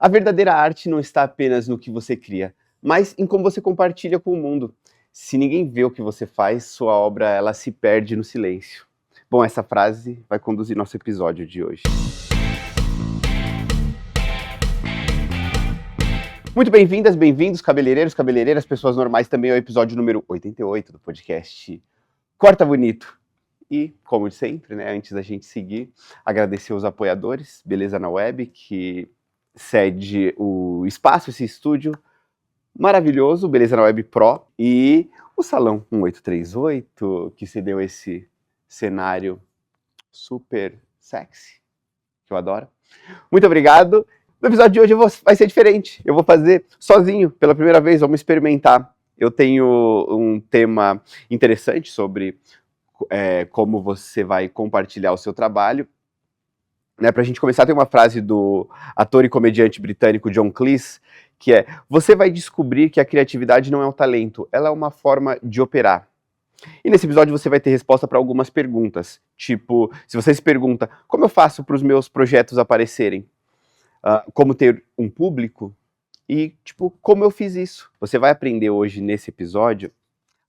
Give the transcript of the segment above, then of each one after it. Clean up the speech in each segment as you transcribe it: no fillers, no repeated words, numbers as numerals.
A verdadeira arte não está apenas no que você cria, mas em como você compartilha com o mundo. Se ninguém vê o que você faz, sua obra ela se perde no silêncio. Bom, essa frase vai conduzir nosso episódio de hoje. Muito bem-vindas, bem-vindos, cabeleireiros, cabeleireiras, pessoas normais, também ao episódio número 88 do podcast Corta Bonito. E, como de sempre, né, antes da gente seguir, agradecer os apoiadores, Beleza na Web, que cede o espaço, esse estúdio maravilhoso, Beleza na Web Pro, e o Salão 1838, que cedeu esse cenário super sexy, que eu adoro. Muito obrigado. No episódio de hoje vai ser diferente, eu vou fazer sozinho, pela primeira vez, vamos experimentar. Eu tenho um tema interessante sobre como você vai compartilhar o seu trabalho. Né, para a gente começar, tem uma frase do ator e comediante britânico John Cleese, que é: você vai descobrir que a criatividade não é um talento, ela é uma forma de operar. E nesse episódio você vai ter resposta para algumas perguntas, tipo, se você se pergunta, como eu faço para os meus projetos aparecerem? Como ter um público? E, tipo, como eu fiz isso? Você vai aprender hoje nesse episódio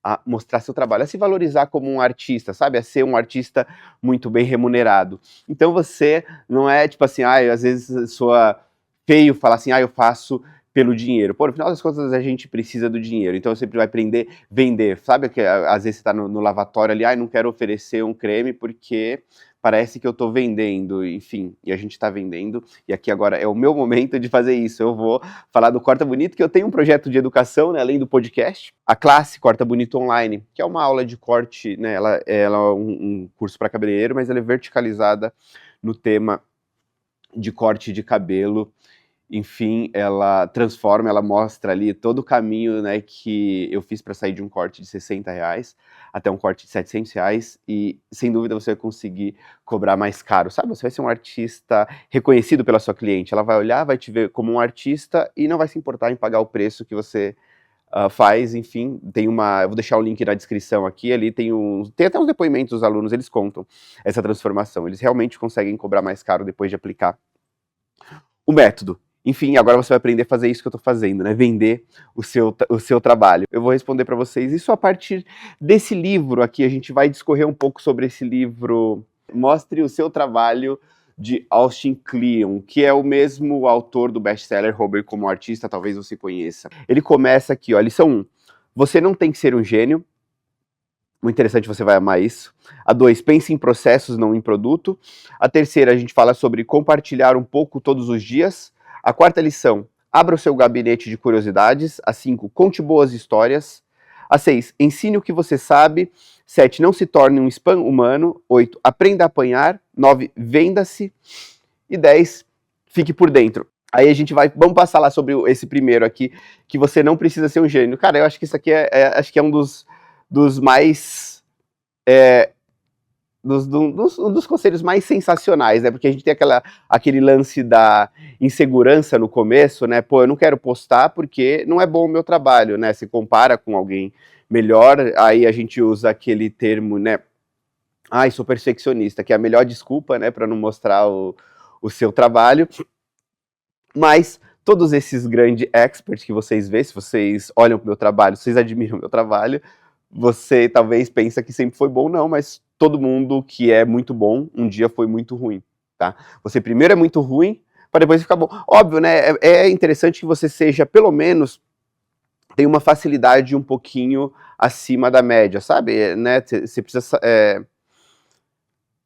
a mostrar seu trabalho, a se valorizar como um artista, sabe? A ser um artista muito bem remunerado. Então você não é tipo assim, às vezes soa feio falar assim, eu faço pelo dinheiro. Pô, no final das contas a gente precisa do dinheiro, então você vai aprender a vender. Sabe que às vezes você tá no lavatório ali, não quero oferecer um creme porque parece que eu tô vendendo, enfim, e a gente tá vendendo, e aqui agora é o meu momento de fazer isso. Eu vou falar do Corta Bonito, que eu tenho um projeto de educação, né, além do podcast, a classe Corta Bonito Online, que é uma aula de corte, né, ela é um curso para cabeleireiro, mas ela é verticalizada no tema de corte de cabelo. Enfim, ela transforma, ela mostra ali todo o caminho, né, que eu fiz para sair de um corte de R$60 até um corte de R$700, e sem dúvida você vai conseguir cobrar mais caro, sabe? Você vai ser um artista reconhecido pela sua cliente, ela vai olhar, vai te ver como um artista e não vai se importar em pagar o preço que você faz. Enfim, eu vou deixar o link na descrição aqui, ali tem até uns depoimentos dos alunos, eles contam essa transformação, eles realmente conseguem cobrar mais caro depois de aplicar o método. Enfim, agora você vai aprender a fazer isso que eu tô fazendo, né? Vender o seu trabalho. Eu vou responder para vocês isso a partir desse livro aqui. A gente vai discorrer um pouco sobre esse livro, Mostre o Seu Trabalho, de Austin Kleon, que é o mesmo autor do best-seller Roube como Artista, talvez você conheça. Ele começa aqui, ó, lição 1. Você não tem que ser um gênio. Muito interessante, você vai amar isso. A 2, pense em processos, não em produto. A terceira, a gente fala sobre compartilhar um pouco todos os dias. A quarta lição, abra o seu gabinete de curiosidades. A 5, conte boas histórias. A 6, ensine o que você sabe. 7, não se torne um spam humano. 8, aprenda a apanhar. 9, venda-se. E 10, fique por dentro. Aí a gente vamos passar lá sobre esse primeiro aqui, que você não precisa ser um gênio. Cara, eu acho que isso aqui acho que é um dos mais... dos conselhos mais sensacionais, né? Porque a gente tem aquele lance da insegurança no começo, né? Pô, eu não quero postar porque não é bom o meu trabalho, né? Se compara com alguém melhor, aí a gente usa aquele termo, né? Sou perfeccionista, que é a melhor desculpa, né? Para não mostrar o seu trabalho. Mas todos esses grandes experts que vocês vê, se vocês olham para o meu trabalho, vocês admiram o meu trabalho, você talvez pensa que sempre foi bom, não, mas todo mundo que é muito bom, um dia foi muito ruim, tá? Você primeiro é muito ruim, para depois ficar bom. Óbvio, né, é interessante que você seja, pelo menos, tem uma facilidade um pouquinho acima da média, sabe? Né, você precisa...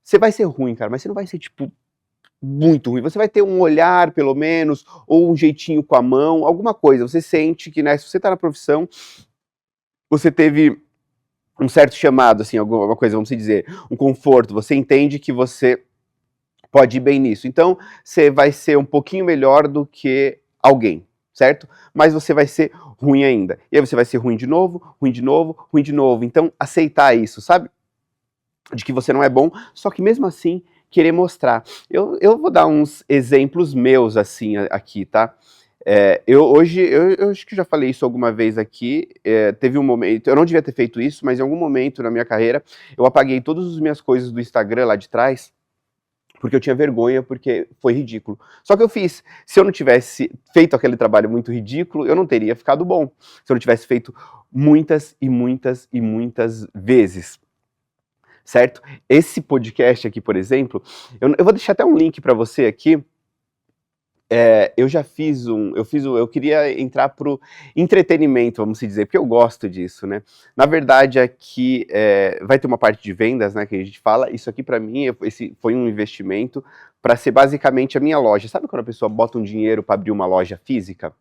Você vai ser ruim, cara, mas você não vai ser, tipo, muito ruim. Você vai ter um olhar, pelo menos, ou um jeitinho com a mão, alguma coisa. Você sente que, né, se você tá na profissão, você teve um certo chamado, assim, alguma coisa, vamos dizer, um conforto, você entende que você pode ir bem nisso. Então, você vai ser um pouquinho melhor do que alguém, certo? Mas você vai ser ruim ainda. E aí você vai ser ruim de novo, ruim de novo, ruim de novo. Então, aceitar isso, sabe? De que você não é bom, só que mesmo assim, querer mostrar. Eu vou dar uns exemplos meus, assim, aqui, tá? Eu acho que já falei isso alguma vez aqui, teve um momento, eu não devia ter feito isso, mas em algum momento na minha carreira, eu apaguei todas as minhas coisas do Instagram lá de trás, porque eu tinha vergonha, porque foi ridículo. Só que eu fiz. Se eu não tivesse feito aquele trabalho muito ridículo, eu não teria ficado bom. Se eu não tivesse feito muitas e muitas e muitas vezes. Certo? Esse podcast aqui, por exemplo, eu vou deixar até um link para você aqui. Eu já fiz eu queria entrar pro entretenimento, vamos dizer, porque eu gosto disso, né? Na verdade, aqui vai ter uma parte de vendas, né, que a gente fala. Isso aqui para mim, esse foi um investimento para ser basicamente a minha loja. Sabe quando a pessoa bota um dinheiro para abrir uma loja física?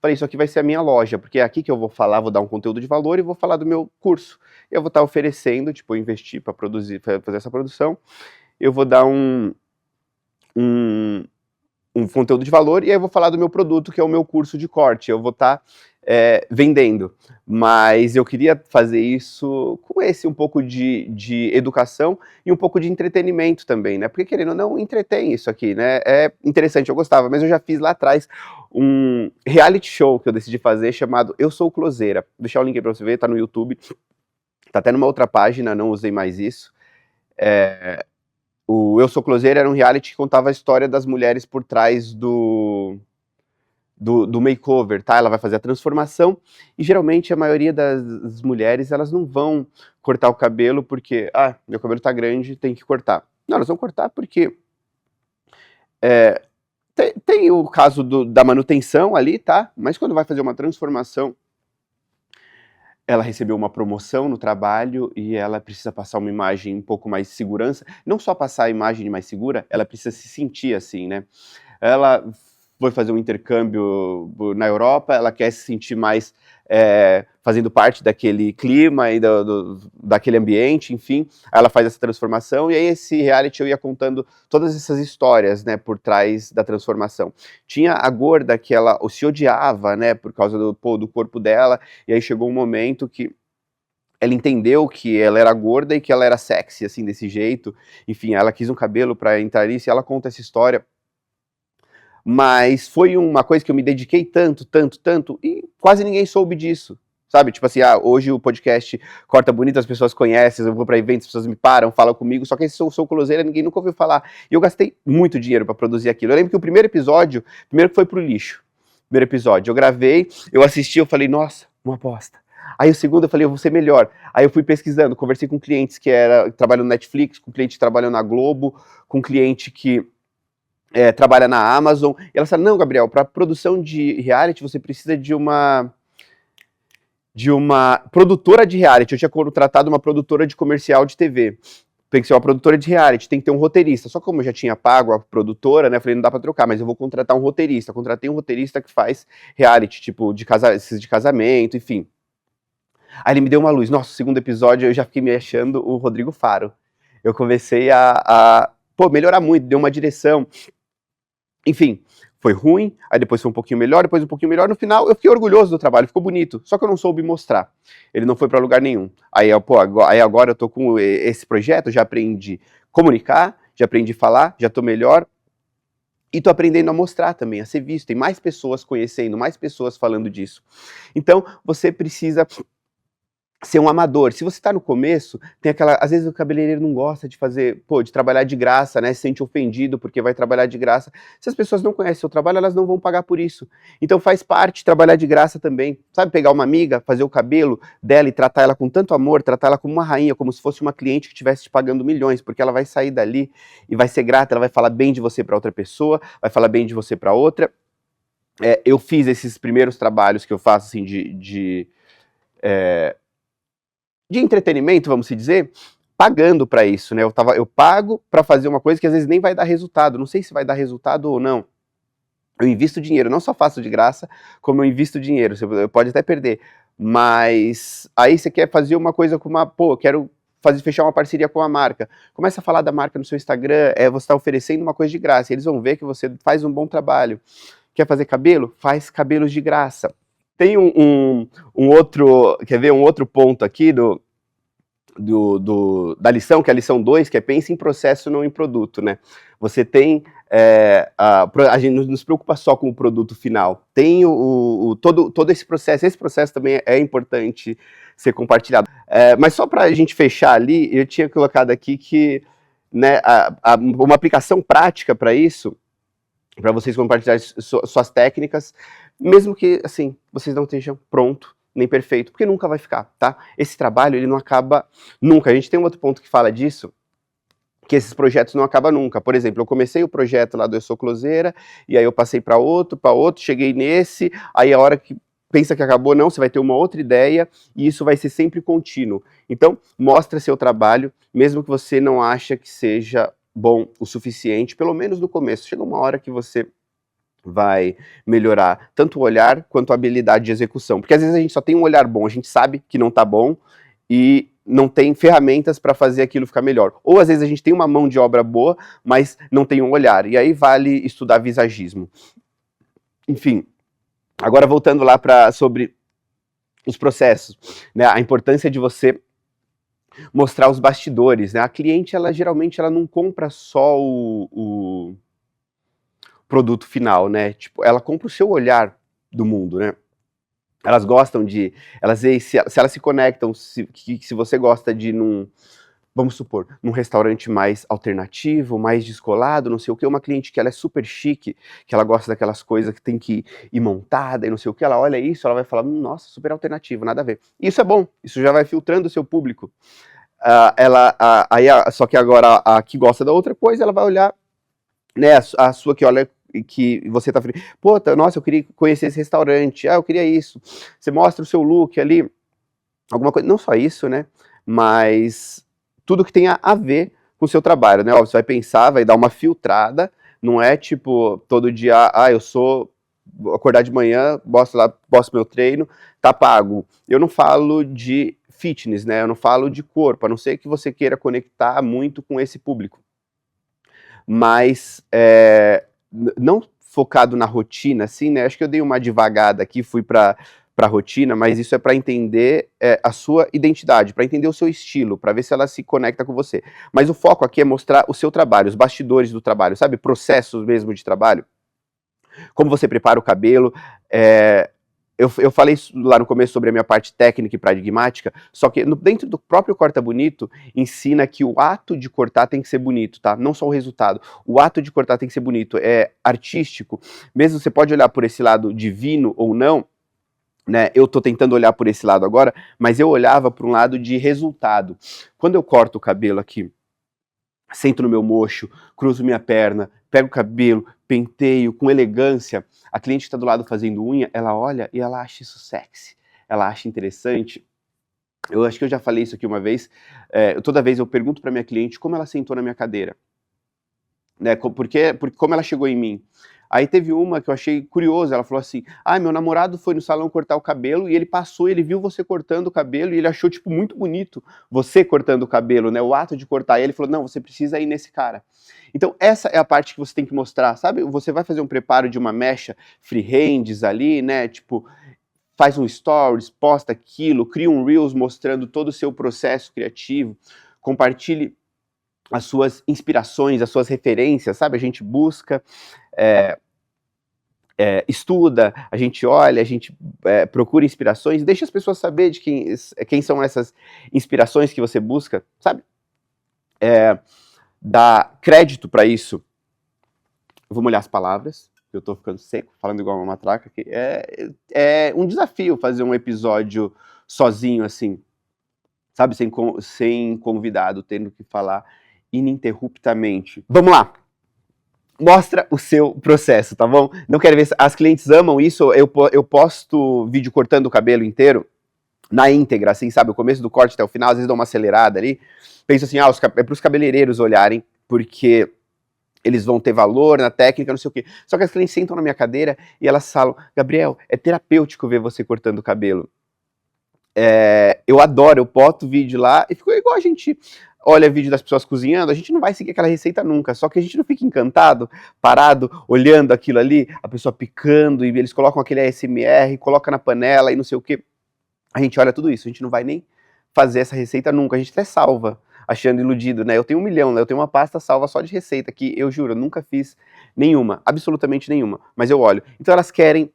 Falei, isso aqui vai ser a minha loja, porque é aqui que eu vou falar, vou dar um conteúdo de valor e vou falar do meu curso. Eu vou estar oferecendo, tipo, eu investir para produzir, fazer essa produção. Eu vou dar um um conteúdo de valor, e aí eu vou falar do meu produto, que é o meu curso de corte. Eu vou estar vendendo. Mas eu queria fazer isso com um pouco de educação e um pouco de entretenimento também, né? Porque, querendo ou não, entretém isso aqui, né? É interessante, eu gostava, mas eu já fiz lá atrás um reality show que eu decidi fazer, chamado Eu Sou Closeira. Vou deixar o link aí pra você ver, tá no YouTube. Tá até numa outra página, não usei mais isso. O Eu Sou Closeira era um reality que contava a história das mulheres por trás do makeover, tá? Ela vai fazer a transformação e geralmente a maioria das mulheres, elas não vão cortar o cabelo porque, meu cabelo tá grande, tem que cortar. Não, elas vão cortar porque tem o caso da manutenção ali, tá? Mas quando vai fazer uma transformação, ela recebeu uma promoção no trabalho e ela precisa passar uma imagem um pouco mais de segurança. Não só passar a imagem mais segura, ela precisa se sentir assim, né? Ela foi fazer um intercâmbio na Europa, ela quer se sentir mais fazendo parte daquele clima e daquele ambiente, enfim. Ela faz essa transformação e aí esse reality eu ia contando todas essas histórias, né, por trás da transformação. Tinha a gorda que ela se odiava, né, por causa do corpo dela, e aí chegou um momento que ela entendeu que ela era gorda e que ela era sexy, assim, desse jeito. Enfim, ela quis um cabelo para entrar nisso e ela conta essa história. Mas foi uma coisa que eu me dediquei tanto, tanto, tanto, e quase ninguém soube disso, sabe? Tipo assim, hoje o podcast Corta Bonito, as pessoas conhecem, eu vou para eventos, as pessoas me param, falam comigo, só que esse Sou Closeira, ninguém nunca ouviu falar. E eu gastei muito dinheiro para produzir aquilo. Eu lembro que o primeiro que foi pro lixo. Primeiro episódio, eu gravei, eu assisti, eu falei, nossa, uma aposta. Aí o segundo eu falei, eu vou ser melhor. Aí eu fui pesquisando, conversei com clientes que trabalham no Netflix, com cliente que trabalham na Globo, com cliente que trabalha na Amazon, e ela fala, não, Gabriel, para produção de reality você precisa de uma produtora de reality. Eu tinha contratado uma produtora de comercial de TV. Tem que ser uma produtora de reality, tem que ter um roteirista. Só que como eu já tinha pago a produtora, né, eu falei, não dá pra trocar, mas eu vou contratar um roteirista. Contratei um roteirista que faz reality, tipo, esses de casamento, enfim. Aí ele me deu uma luz. Nossa, o segundo episódio eu já fiquei me achando o Rodrigo Faro. Eu comecei a melhorar muito, deu uma direção. Enfim, foi ruim, aí depois foi um pouquinho melhor, depois um pouquinho melhor. No final, eu fiquei orgulhoso do trabalho, ficou bonito. Só que eu não soube mostrar. Ele não foi para lugar nenhum. Aí agora eu tô com esse projeto, já aprendi comunicar, já aprendi falar, já tô melhor. E tô aprendendo a mostrar também, a ser visto. Tem mais pessoas conhecendo, mais pessoas falando disso. Então, você precisa ser um amador. Se você tá no começo, tem aquela, às vezes o cabeleireiro não gosta de fazer, de trabalhar de graça, né? Se sente ofendido porque vai trabalhar de graça. Se as pessoas não conhecem o seu trabalho, elas não vão pagar por isso. Então faz parte trabalhar de graça também. Sabe, pegar uma amiga, fazer o cabelo dela e tratar ela com tanto amor, tratar ela como uma rainha, como se fosse uma cliente que estivesse te pagando milhões, porque ela vai sair dali e vai ser grata, ela vai falar bem de você para outra pessoa, vai falar bem de você para outra. Eu fiz esses primeiros trabalhos que eu faço assim de entretenimento, vamos dizer, pagando para isso, né? Eu pago para fazer uma coisa que às vezes nem vai dar resultado. Não sei se vai dar resultado ou não. Eu invisto dinheiro, não só faço de graça, como eu invisto dinheiro. Você pode até perder, mas aí você quer fazer uma coisa com quero fechar uma parceria com uma marca. Começa a falar da marca no seu Instagram, você está oferecendo uma coisa de graça. Eles vão ver que você faz um bom trabalho. Quer fazer cabelo? Faz cabelos de graça. Tem um outro, quer ver, um outro ponto aqui da lição, que é a lição 2, que é pense em processo, não em produto, né? Você tem, a gente não se preocupa só com o produto final, tem todo esse processo também é importante ser compartilhado. Mas só para a gente fechar ali, eu tinha colocado aqui que né, uma aplicação prática para isso, para vocês compartilharem suas técnicas, mesmo que, assim, vocês não estejam pronto nem perfeito, porque nunca vai ficar, tá? Esse trabalho, ele não acaba nunca. A gente tem um outro ponto que fala disso, que esses projetos não acabam nunca. Por exemplo, eu comecei o projeto lá do Eu Sou Closeira, e aí eu passei para outro, cheguei nesse, aí a hora que pensa que acabou, não, você vai ter uma outra ideia, e isso vai ser sempre contínuo. Então, mostra seu trabalho, mesmo que você não acha que seja bom o suficiente, pelo menos no começo. Chega uma hora que você vai melhorar tanto o olhar quanto a habilidade de execução. Porque às vezes a gente só tem um olhar bom, a gente sabe que não tá bom e não tem ferramentas para fazer aquilo ficar melhor. Ou às vezes a gente tem uma mão de obra boa, mas não tem um olhar. E aí vale estudar visagismo. Enfim, agora voltando lá sobre os processos, né? A importância de você mostrar os bastidores, né? A cliente, ela geralmente ela não compra só o produto final, né? Tipo, ela compra o seu olhar do mundo, né? Elas gostam de, elas se elas se conectam, se você gosta de vamos supor, num restaurante mais alternativo, mais descolado, não sei o que, uma cliente que ela é super chique, que ela gosta daquelas coisas que tem que ir montada e não sei o que, ela olha isso, ela vai falar, nossa, super alternativo, nada a ver. Isso é bom, isso já vai filtrando o seu público. Só que agora a que gosta da outra coisa, ela vai olhar, né, a sua que olha que você tá feliz, pô, nossa, eu queria conhecer esse restaurante, eu queria isso. Você mostra o seu look ali, alguma coisa, não só isso, né, mas tudo que tenha a ver com o seu trabalho, né, óbvio, você vai pensar, vai dar uma filtrada, não é tipo, todo dia, vou acordar de manhã, posto meu treino, tá pago. Eu não falo de fitness, né, eu não falo de corpo, a não ser que você queira conectar muito com esse público. Mas não focado na rotina, assim, né? Acho que eu dei uma devagada aqui, fui para rotina, mas isso é para entender a sua identidade, para entender o seu estilo, para ver se ela se conecta com você. Mas o foco aqui é mostrar o seu trabalho, os bastidores do trabalho, sabe? Processos mesmo de trabalho. Como você prepara o cabelo. Eu falei lá no começo sobre a minha parte técnica e pragmática, só que dentro do próprio Corta Bonito, ensina que o ato de cortar tem que ser bonito, tá? Não só o resultado. O ato de cortar tem que ser bonito, é artístico. Mesmo você pode olhar por esse lado divino ou não, né? Eu tô tentando olhar por esse lado agora, mas eu olhava por um lado de resultado. Quando eu corto o cabelo aqui, sento no meu mocho, cruzo minha perna, pego o cabelo, penteio com elegância, a cliente que está do lado fazendo unha, ela olha e ela acha isso sexy, ela acha interessante. Eu acho que eu já falei isso aqui uma vez, toda vez eu pergunto para minha cliente como ela sentou na minha cadeira, né, porque como ela chegou em mim. Aí teve uma que eu achei curiosa, ela falou assim, meu namorado foi no salão cortar o cabelo e ele passou, ele viu você cortando o cabelo e ele achou, tipo, muito bonito você cortando o cabelo, né, o ato de cortar. E ele falou, não, você precisa ir nesse cara. Então essa é a parte que você tem que mostrar, sabe? Você vai fazer um preparo de uma mecha freehands ali, né, tipo, faz um stories, posta aquilo, cria um reels mostrando todo o seu processo criativo, compartilhe as suas inspirações, as suas referências, sabe? A gente busca, estuda, a gente olha, a gente procura inspirações, deixa as pessoas saber de quem são essas inspirações que você busca, sabe? Dá crédito para isso. Eu vou molhar as palavras, eu tô ficando seco, falando igual uma matraca, que é um desafio fazer um episódio sozinho, assim, sabe? Sem convidado, tendo que falar ininterruptamente. Vamos lá! Mostra o seu processo, tá bom? Não quero ver, as clientes amam isso, eu posto vídeo cortando o cabelo inteiro, na íntegra, assim, sabe? O começo do corte até o final, às vezes dou uma acelerada ali, penso assim, é pros cabeleireiros olharem, porque eles vão ter valor na técnica, não sei o quê. Só que as clientes sentam na minha cadeira e elas falam, Gabriel, é terapêutico ver você cortando o cabelo. Eu adoro, eu boto vídeo lá e ficou igual a gente olha vídeo das pessoas cozinhando, a gente não vai seguir aquela receita nunca, só que a gente não fica encantado, parado, olhando aquilo ali, a pessoa picando, e eles colocam aquele ASMR, coloca na panela e não sei o que. A gente olha tudo isso, a gente não vai nem fazer essa receita nunca, a gente até salva, achando iludido, né? Eu tenho 1 milhão, né? Eu tenho uma pasta salva só de receita, que eu juro, eu nunca fiz nenhuma, absolutamente nenhuma, mas eu olho. Então elas querem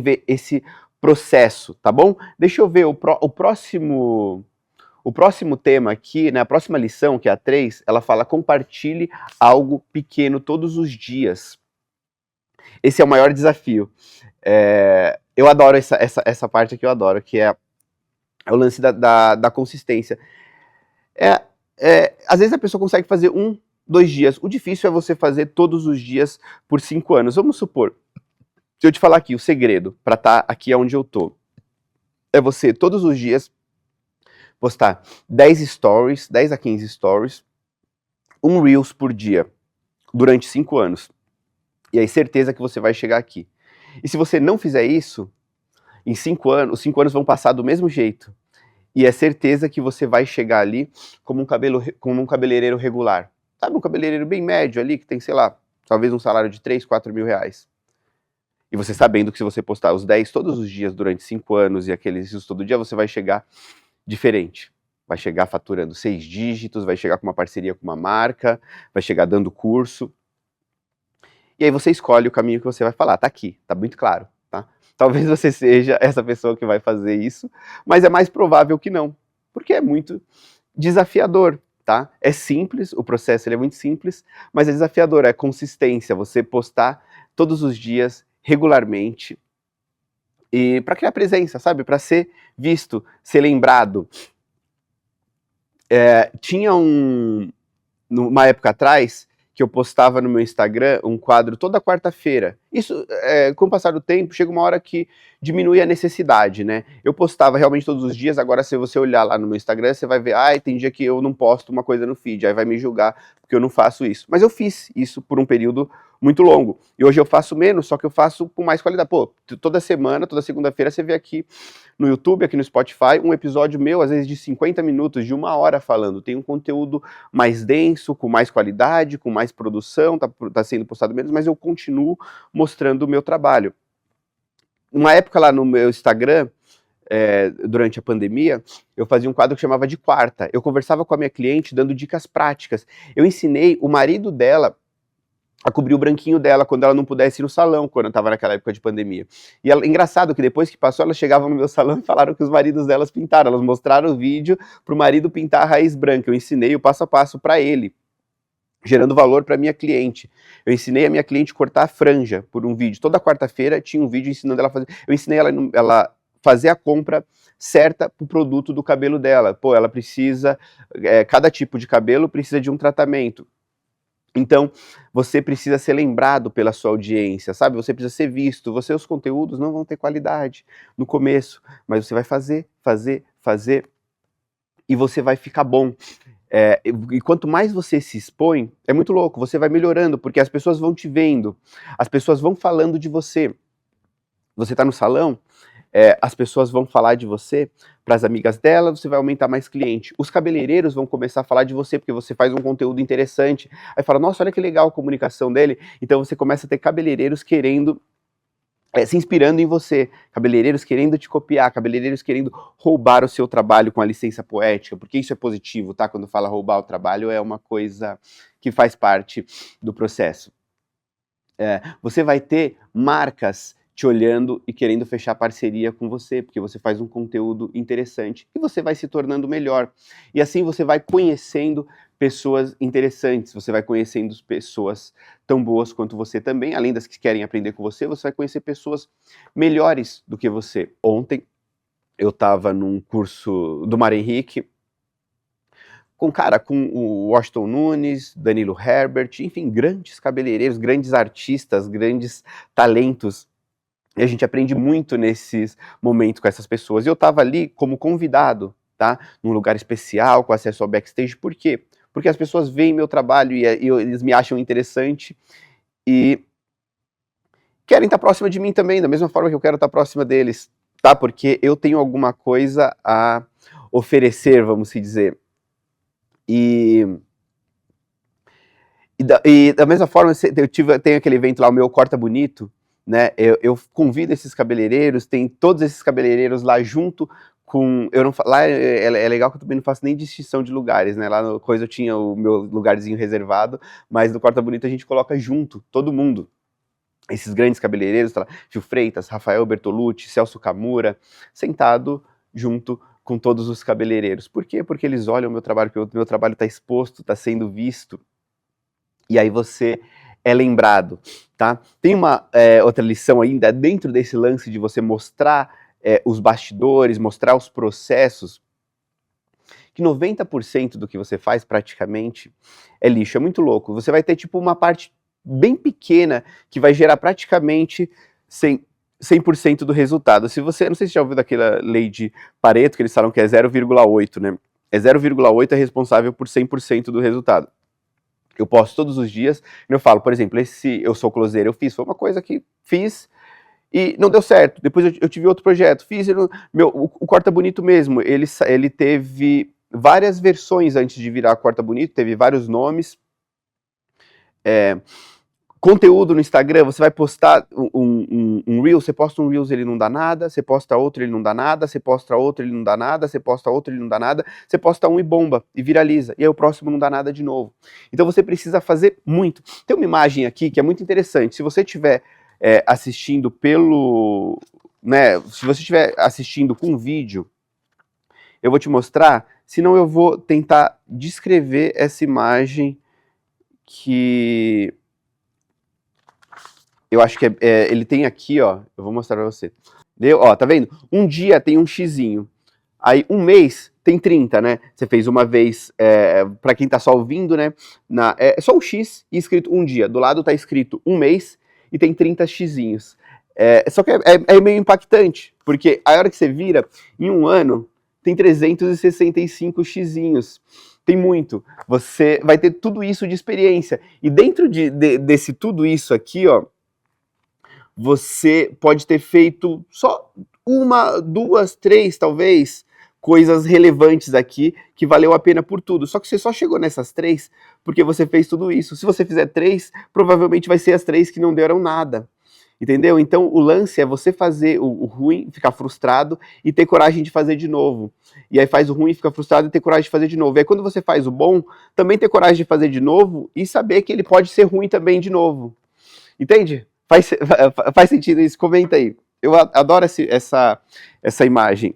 ver esse processo, tá bom? Deixa eu ver o próximo O próximo tema aqui, né, a próxima lição, que é a 3, ela fala: compartilhe algo pequeno todos os dias. Esse é o maior desafio. Eu adoro essa parte aqui, eu adoro, que é o lance da consistência. Às vezes a pessoa consegue fazer 1, 2 dias. O difícil é você fazer todos os dias por 5 anos. Vamos supor, se eu te falar aqui, o segredo para estar aqui onde eu tô, é você todos os dias postar 10 stories, 10 a 15 stories, um Reels por dia, durante 5 anos. E aí, certeza que você vai chegar aqui. E se você não fizer isso, em 5 anos, os 5 anos vão passar do mesmo jeito. E é certeza que você vai chegar ali como um cabeleireiro regular. Sabe, um cabeleireiro bem médio ali, que tem, sei lá, talvez um salário de 3, 4 mil reais. E você sabendo que se você postar os 10 todos os dias durante 5 anos e aqueles rios todo dia, você vai chegar diferente. Vai chegar faturando 6 dígitos, vai chegar com uma parceria com uma marca, vai chegar dando curso. E aí você escolhe o caminho que você vai falar. Tá aqui, tá muito claro, tá? Talvez você seja essa pessoa que vai fazer isso, mas é mais provável que não, porque é muito desafiador, tá? É simples, o processo ele é muito simples, mas é desafiador, é consistência, você postar todos os dias, regularmente, e para criar presença, sabe? Para ser visto, ser lembrado. Tinha numa época atrás, que eu postava no meu Instagram um quadro toda quarta-feira. Isso, com o passar do tempo, chega uma hora que diminui a necessidade, né? Eu postava realmente todos os dias, agora se você olhar lá no meu Instagram, você vai ver, tem dia que eu não posto uma coisa no feed, aí vai me julgar porque eu não faço isso. Mas eu fiz isso por um período muito longo. E hoje eu faço menos, só que eu faço com mais qualidade. Pô, toda semana, toda segunda-feira, você vê aqui no YouTube, aqui no Spotify, um episódio meu, às vezes de 50 minutos, de 1 hora falando. Tem um conteúdo mais denso, com mais qualidade, com mais produção, tá sendo postado menos, mas eu continuo mostrando o meu trabalho. Uma época lá no meu Instagram, durante a pandemia, eu fazia um quadro que chamava de Quarta. Eu conversava com a minha cliente dando dicas práticas. Eu ensinei o marido dela a cobrir o branquinho dela quando ela não pudesse ir no salão, quando eu estava naquela época de pandemia. E engraçado que depois que passou, elas chegavam no meu salão e falaram que os maridos delas pintaram. Elas mostraram o vídeo para o marido pintar a raiz branca. Eu ensinei o passo a passo para ele, gerando valor para minha cliente. Eu ensinei a minha cliente a cortar a franja por um vídeo. Toda quarta-feira tinha um vídeo ensinando ela a fazer. Eu ensinei ela fazer a compra certa para o produto do cabelo dela. Pô, ela precisa, cada tipo de cabelo precisa de um tratamento. Então, você precisa ser lembrado pela sua audiência, sabe? Você precisa ser visto. Os conteúdos não vão ter qualidade no começo, mas você vai fazer, e você vai ficar bom. E quanto mais você se expõe, é muito louco, você vai melhorando, porque as pessoas vão te vendo, as pessoas vão falando de você. Você tá no salão, as pessoas vão falar de você para as amigas dela, você vai aumentar mais cliente. Os cabeleireiros vão começar a falar de você, porque você faz um conteúdo interessante. Aí fala, nossa, olha que legal a comunicação dele. Então você começa a ter cabeleireiros querendo, se inspirando em você, cabeleireiros querendo te copiar, cabeleireiros querendo roubar o seu trabalho com a licença poética, porque isso é positivo, tá? Quando fala roubar o trabalho, é uma coisa que faz parte do processo. Você vai ter marcas te olhando e querendo fechar parceria com você, porque você faz um conteúdo interessante e você vai se tornando melhor. E assim você vai conhecendo pessoas interessantes, você vai conhecendo pessoas tão boas quanto você também, além das que querem aprender com você, você vai conhecer pessoas melhores do que você. Ontem eu estava num curso do Mário Henrique, com o Washington Nunes, Danilo Herbert, enfim, grandes cabeleireiros, grandes artistas, grandes talentos. E a gente aprende muito nesses momentos com essas pessoas. E eu estava ali como convidado, tá? Num lugar especial, com acesso ao backstage. Por quê? Porque as pessoas veem meu trabalho e eles me acham interessante e querem estar próxima de mim também, da mesma forma que eu quero estar próxima deles, tá? Porque eu tenho alguma coisa a oferecer, vamos se dizer. E da mesma forma, tenho aquele evento lá, o meu Corta Bonito, né? Eu convido esses cabeleireiros, tem todos esses cabeleireiros lá junto com. Lá é legal que eu também não faço nem distinção de lugares, né? Lá no Coisa eu tinha o meu lugarzinho reservado, mas no Corta Bonito a gente coloca junto, todo mundo. Esses grandes cabeleireiros, tá lá, Gil Freitas, Rafael Bertolucci, Celso Camura, sentado junto com todos os cabeleireiros. Por quê? Porque eles olham o meu trabalho, porque o meu trabalho está exposto, está sendo visto, e aí você é lembrado, tá? Tem uma outra lição ainda, dentro desse lance de você mostrar os bastidores, mostrar os processos, que 90% do que você faz praticamente é lixo, é muito louco. Você vai ter tipo uma parte bem pequena que vai gerar praticamente 100% do resultado. Se você, não sei se você já ouviu daquela lei de Pareto, que eles falam que é 0,8, né? É 0,8 é responsável por 100% do resultado. Eu posto todos os dias, e eu falo, por exemplo, esse Eu Sou Closeiro, eu fiz, foi uma coisa que fiz e não deu certo. Depois eu tive outro projeto, fiz, o Corta Bonito mesmo, ele teve várias versões antes de virar Corta Bonito, teve vários nomes. Conteúdo no Instagram, você vai postar um Reels, você posta um Reels, ele não dá nada, você posta outro, ele não dá nada, você posta outro, ele não dá nada, você posta outro, ele não dá nada, você posta um e bomba, e viraliza, e aí o próximo não dá nada de novo. Então você precisa fazer muito. Tem uma imagem aqui que é muito interessante, se você estiver assistindo pelo... né, se você estiver assistindo com vídeo, eu vou te mostrar, senão eu vou tentar descrever essa imagem que... eu acho que ele tem aqui, ó, eu vou mostrar pra você. Ó, tá vendo? Um dia tem um xizinho. Aí um mês tem 30, né? Você fez uma vez, pra quem tá só ouvindo, né? É só um X e escrito um dia. Do lado tá escrito um mês e tem 30 xizinhos. Só que é meio impactante, porque a hora que você vira, em um ano, tem 365 xizinhos. Tem muito. Você vai ter tudo isso de experiência. E dentro desse tudo isso aqui, ó, você pode ter feito só uma, duas, três, talvez, coisas relevantes aqui que valeu a pena por tudo. Só que você só chegou nessas três porque você fez tudo isso. Se você fizer três, provavelmente vai ser as três que não deram nada. Entendeu? Então o lance é você fazer o ruim, ficar frustrado e ter coragem de fazer de novo. E aí faz o ruim, fica frustrado e ter coragem de fazer de novo. E aí quando você faz o bom, também ter coragem de fazer de novo e saber que ele pode ser ruim também de novo. Entende? Faz sentido isso? Comenta aí. Eu adoro essa imagem.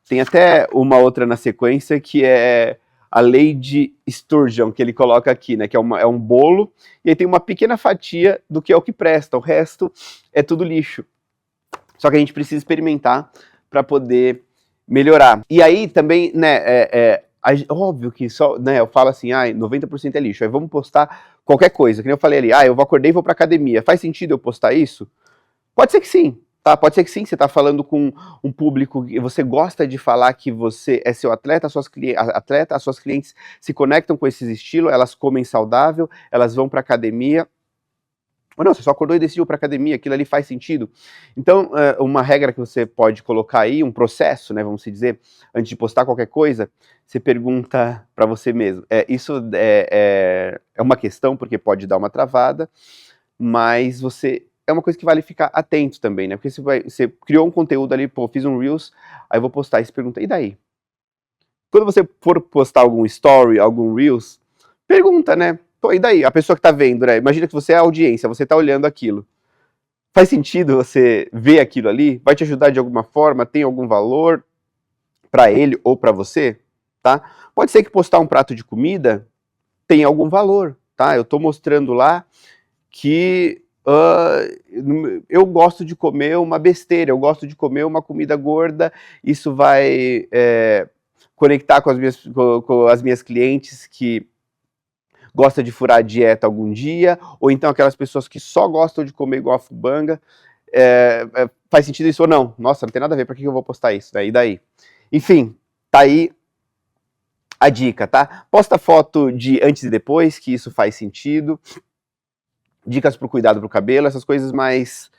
Tem até uma outra na sequência que é a lei de Sturgeon, que ele coloca aqui, né? Que é um bolo, e aí tem uma pequena fatia do que é o que presta, o resto é tudo lixo. Só que a gente precisa experimentar para poder melhorar. E aí também, né, óbvio que só, né, eu falo assim, 90% é lixo, aí vamos postar qualquer coisa, que nem eu falei ali, eu acordei e vou pra academia, faz sentido eu postar isso? Pode ser que sim, tá? Pode ser que sim, você tá falando com um público que você gosta de falar que você é seu atleta, as suas clientes se conectam com esses estilos, elas comem saudável, elas vão pra academia, ou não, você só acordou e decidiu para academia, aquilo ali faz sentido. Então, uma regra que você pode colocar aí, um processo, né, vamos dizer, antes de postar qualquer coisa, você pergunta para você mesmo. Isso é uma questão, porque pode dar uma travada, mas é uma coisa que vale ficar atento também, né? Porque você criou um conteúdo ali, pô, fiz um Reels, aí eu vou postar e você pergunta, e daí? Quando você for postar algum story, algum Reels, pergunta, né? Pô, e daí? A pessoa que tá vendo, né? Imagina que você é a audiência, você tá olhando aquilo. Faz sentido você ver aquilo ali? Vai te ajudar de alguma forma? Tem algum valor para ele ou para você? Tá? Pode ser que postar um prato de comida tenha algum valor, tá? Eu tô mostrando lá que eu gosto de comer uma besteira, eu gosto de comer uma comida gorda, isso vai conectar com as minhas clientes que gosta de furar a dieta algum dia, ou então aquelas pessoas que só gostam de comer igual a fubanga, faz sentido isso ou não? Nossa, não tem nada a ver, pra que eu vou postar isso, né? E daí? Enfim, tá aí a dica, tá? Posta foto de antes e depois, que isso faz sentido. Dicas pro cuidado pro cabelo, essas coisas mais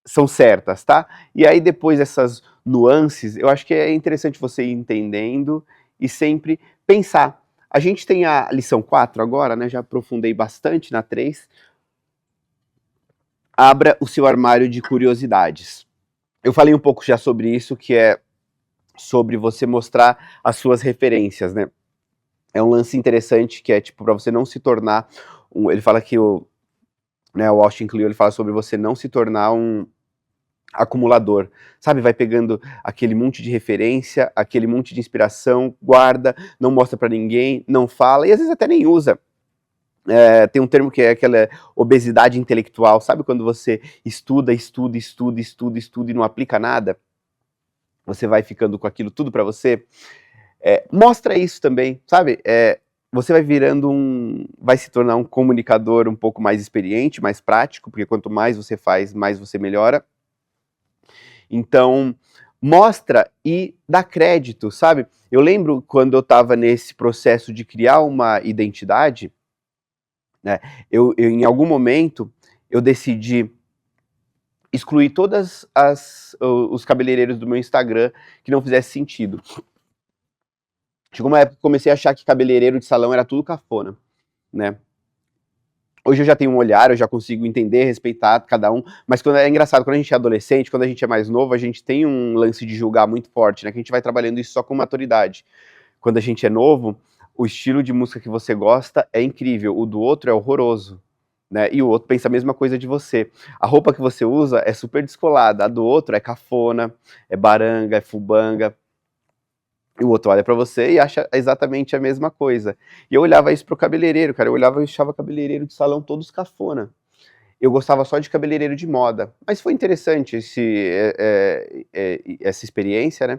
são certas, tá? E aí depois essas nuances, eu acho que é interessante você ir entendendo e sempre pensar. A gente tem a lição 4 agora, né? Já aprofundei bastante na 3. Abra o seu armário de curiosidades. Eu falei um pouco já sobre isso, que é sobre você mostrar as suas referências, né? É um lance interessante que é tipo para você não se tornar ele fala que o Austin Kleon, ele fala sobre você não se tornar acumulador, sabe? Vai pegando aquele monte de referência, aquele monte de inspiração, guarda, não mostra pra ninguém, não fala, e às vezes até nem usa. Tem um termo que é aquela obesidade intelectual, sabe quando você estuda e não aplica nada? Você vai ficando com aquilo tudo pra você? Mostra isso também, sabe? Você vai vai se tornar um comunicador um pouco mais experiente, mais prático, porque quanto mais você faz, mais você melhora. Então, mostra e dá crédito, sabe? Eu lembro quando eu estava nesse processo de criar uma identidade, né? Em algum momento, eu decidi excluir todas os cabeleireiros do meu Instagram que não fizesse sentido. Chegou uma época que comecei a achar que cabeleireiro de salão era tudo cafona, né? Hoje eu já tenho um olhar, eu já consigo entender, respeitar cada um, mas é engraçado, quando a gente é adolescente, quando a gente é mais novo, a gente tem um lance de julgar muito forte, né? Que a gente vai trabalhando isso só com maturidade. Quando a gente é novo, o estilo de música que você gosta é incrível, o do outro é horroroso, né? E o outro pensa a mesma coisa de você. A roupa que você usa é super descolada, a do outro é cafona, é baranga, é fubanga. E o outro olha pra você e acha exatamente a mesma coisa. E eu olhava isso pro cabeleireiro, cara. Eu olhava e achava cabeleireiro de salão todos cafona. Eu gostava só de cabeleireiro de moda. Mas foi interessante essa experiência, né?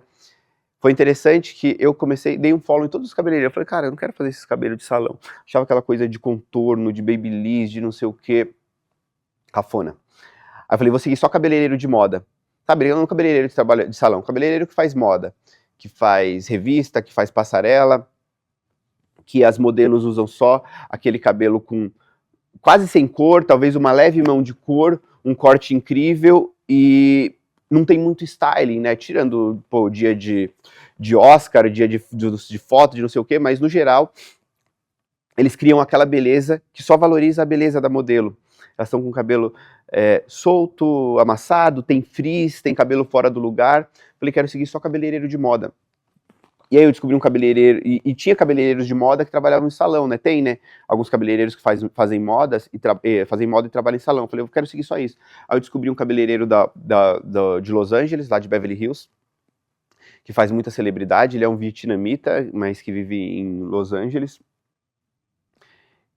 Foi interessante que eu dei um follow em todos os cabeleireiros. Eu falei, cara, eu não quero fazer esses cabelos de salão. Achava aquela coisa de contorno, de babyliss, de não sei o quê. Cafona. Aí eu falei, vou seguir só cabeleireiro de moda. Sabe, eu não cabeleireiro que trabalha de salão, cabeleireiro que faz moda, que faz revista, que faz passarela, que as modelos usam só aquele cabelo com quase sem cor, talvez uma leve mão de cor, um corte incrível e não tem muito styling, né? Tirando o dia de Oscar, dia de foto, de não sei o quê, mas no geral eles criam aquela beleza que só valoriza a beleza da modelo. Elas estão com o cabelo solto, amassado, tem frizz, tem cabelo fora do lugar. Falei, quero seguir só cabeleireiro de moda. E aí eu descobri um cabeleireiro, e tinha cabeleireiros de moda que trabalhavam em salão, né? Tem, né? Alguns cabeleireiros que fazem modas fazem moda e trabalham em salão. Falei, eu quero seguir só isso. Aí eu descobri um cabeleireiro de Los Angeles, lá de Beverly Hills, que faz muita celebridade. Ele é um vietnamita, mas que vive em Los Angeles.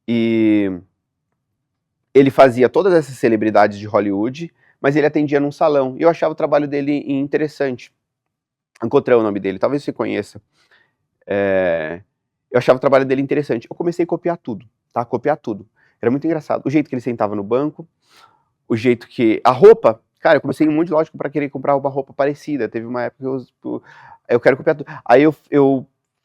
E ele fazia todas essas celebridades de Hollywood, mas ele atendia num salão. E eu achava o trabalho dele interessante. Encontrei o nome dele, talvez você conheça. Eu achava o trabalho dele interessante. Eu comecei a copiar tudo, tá? Copiar tudo. Era muito engraçado. O jeito que ele sentava no banco, o jeito que... A roupa, cara, eu comecei um monte de lógico para querer comprar uma roupa parecida. Teve uma época que eu quero copiar tudo. Aí eu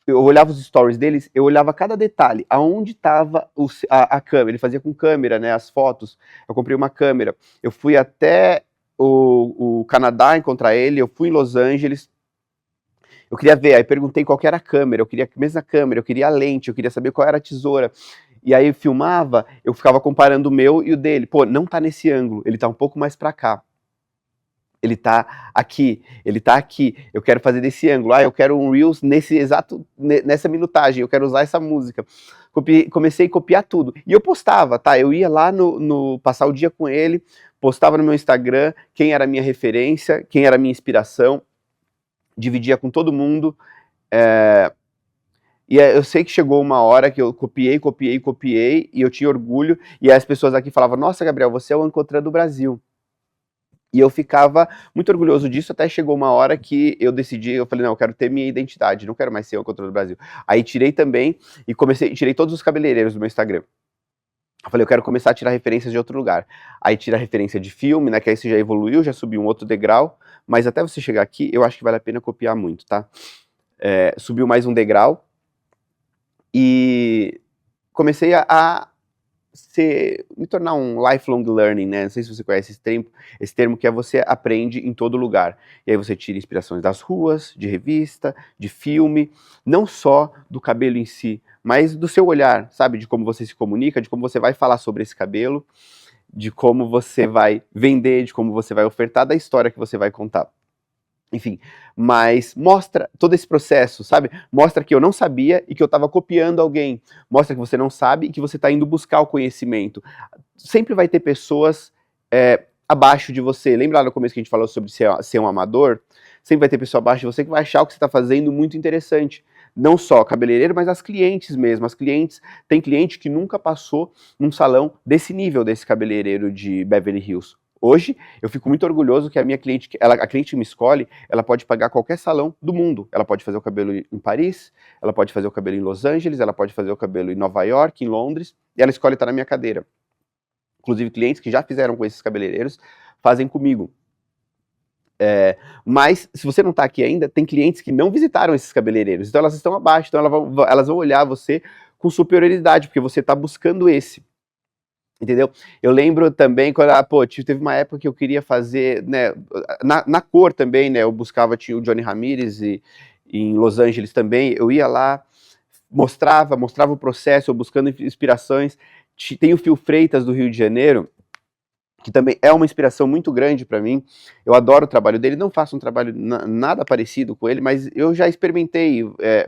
olhava os stories deles, eu olhava cada detalhe, aonde estava a câmera. Ele fazia com câmera, né, as fotos. Eu comprei uma câmera. Eu fui até o Canadá encontrar ele, eu fui em Los Angeles. Eu queria ver, aí perguntei qual que era a câmera, eu queria a mesma câmera, eu queria a lente, eu queria saber qual era a tesoura. E aí eu filmava, eu ficava comparando o meu e o dele. Pô, não tá nesse ângulo, ele tá um pouco mais pra cá. Ele tá aqui, eu quero fazer desse ângulo. Eu quero um Reels nessa minutagem, eu quero usar essa música. Comecei a copiar tudo. E eu postava, tá? Eu ia lá passar o dia com ele, postava no meu Instagram quem era a minha referência, quem era a minha inspiração, dividia com todo mundo. E eu sei que chegou uma hora que eu copiei, e eu tinha orgulho, e as pessoas aqui falavam, nossa, Gabriel, você é o Ancotran do Brasil. E eu ficava muito orgulhoso disso, até chegou uma hora que eu decidi, eu falei, não, eu quero ter minha identidade, não quero mais ser o Ancotran do Brasil. Aí tirei também, e tirei todos os cabeleireiros do meu Instagram. Eu falei, eu quero começar a tirar referências de outro lugar. Aí tira referência de filme, né, que aí você já evoluiu, já subiu um outro degrau, mas até você chegar aqui, eu acho que vale a pena copiar muito, tá? Subiu mais um degrau, e comecei me tornar um lifelong learning, né? Não sei se você conhece esse termo que é você aprende em todo lugar. E aí você tira inspirações das ruas, de revista, de filme, não só do cabelo em si, mas do seu olhar, sabe? De como você se comunica, de como você vai falar sobre esse cabelo, de como você vai vender, de como você vai ofertar, da história que você vai contar. Enfim, mas mostra todo esse processo, sabe? Mostra que eu não sabia e que eu estava copiando alguém. Mostra que você não sabe e que você está indo buscar o conhecimento. Sempre vai ter pessoas abaixo de você. Lembra lá no começo que a gente falou sobre ser um amador? Sempre vai ter pessoa abaixo de você que vai achar o que você está fazendo muito interessante. Não só cabeleireiro, mas as clientes mesmo. Tem cliente que nunca passou num salão desse nível, desse cabeleireiro de Beverly Hills. Hoje, eu fico muito orgulhoso que a minha cliente, a cliente que me escolhe, ela pode pagar qualquer salão do mundo. Ela pode fazer o cabelo em Paris, ela pode fazer o cabelo em Los Angeles, ela pode fazer o cabelo em Nova York, em Londres, e ela escolhe estar na minha cadeira. Inclusive, clientes que já fizeram com esses cabeleireiros fazem comigo. Mas, se você não está aqui ainda, tem clientes que não visitaram esses cabeleireiros, então elas estão abaixo, então elas vão olhar você com superioridade, porque você está buscando esse. Entendeu? Eu lembro também quando, teve uma época que eu queria fazer, né, na cor também, né, eu buscava, tinha o Johnny Ramirez em Los Angeles também, eu ia lá, mostrava o processo, eu buscando inspirações. Tem o Phil Freitas do Rio de Janeiro, que também é uma inspiração muito grande para mim. Eu adoro o trabalho dele, não faço um trabalho nada parecido com ele, mas eu já experimentei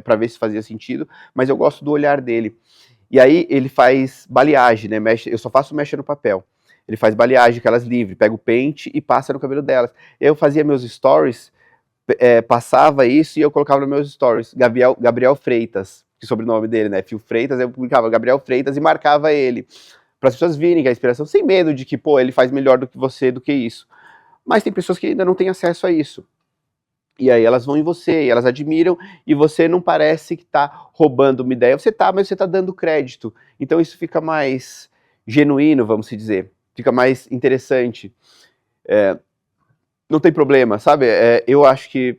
para ver se fazia sentido, mas eu gosto do olhar dele. E aí ele faz baleagem, né? Eu só faço mecha no papel. Ele faz baleagem, aquelas livres, pega o pente e passa no cabelo delas. Eu fazia meus stories, passava isso e eu colocava nos meus stories. Gabriel Freitas, que é o sobrenome dele, né? Phil Freitas, eu publicava Gabriel Freitas e marcava ele. Para as pessoas virem que a inspiração, sem medo de que, ele faz melhor do que você, do que isso. Mas tem pessoas que ainda não têm acesso a isso. E aí elas vão em você, e elas admiram, e você não parece que está roubando uma ideia. Você tá, mas você está dando crédito. Então isso fica mais genuíno, vamos dizer. Fica mais interessante. Não tem problema, sabe? Eu acho que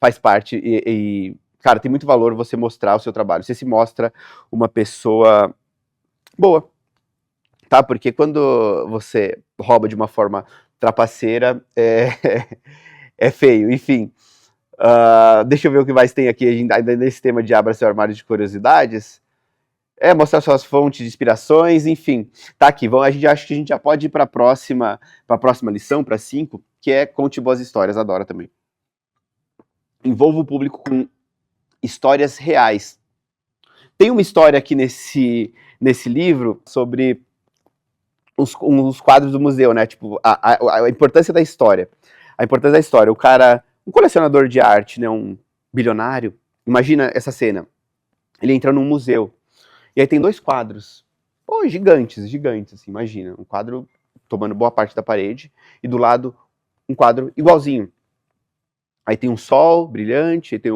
faz parte cara, tem muito valor você mostrar o seu trabalho. Você se mostra uma pessoa boa, tá? Porque quando você rouba de uma forma trapaceira, é feio, enfim. Deixa eu ver o que mais tem aqui ainda nesse tema de abra seu armário de curiosidades. Mostrar suas fontes de inspirações, enfim. Tá aqui, acho que a gente já pode ir para a próxima lição, para 5, que é conte boas histórias, adoro também. Envolva o público com histórias reais. Tem uma história aqui nesse livro sobre uns quadros do museu, né? Tipo, a importância da história. A importância da história. O cara, um colecionador de arte, né? Um bilionário. Imagina essa cena. Ele entra num museu. E aí tem 2 quadros. Gigantes, assim, imagina. Um quadro tomando boa parte da parede. E do lado, um quadro igualzinho. Aí tem um sol brilhante, aí tem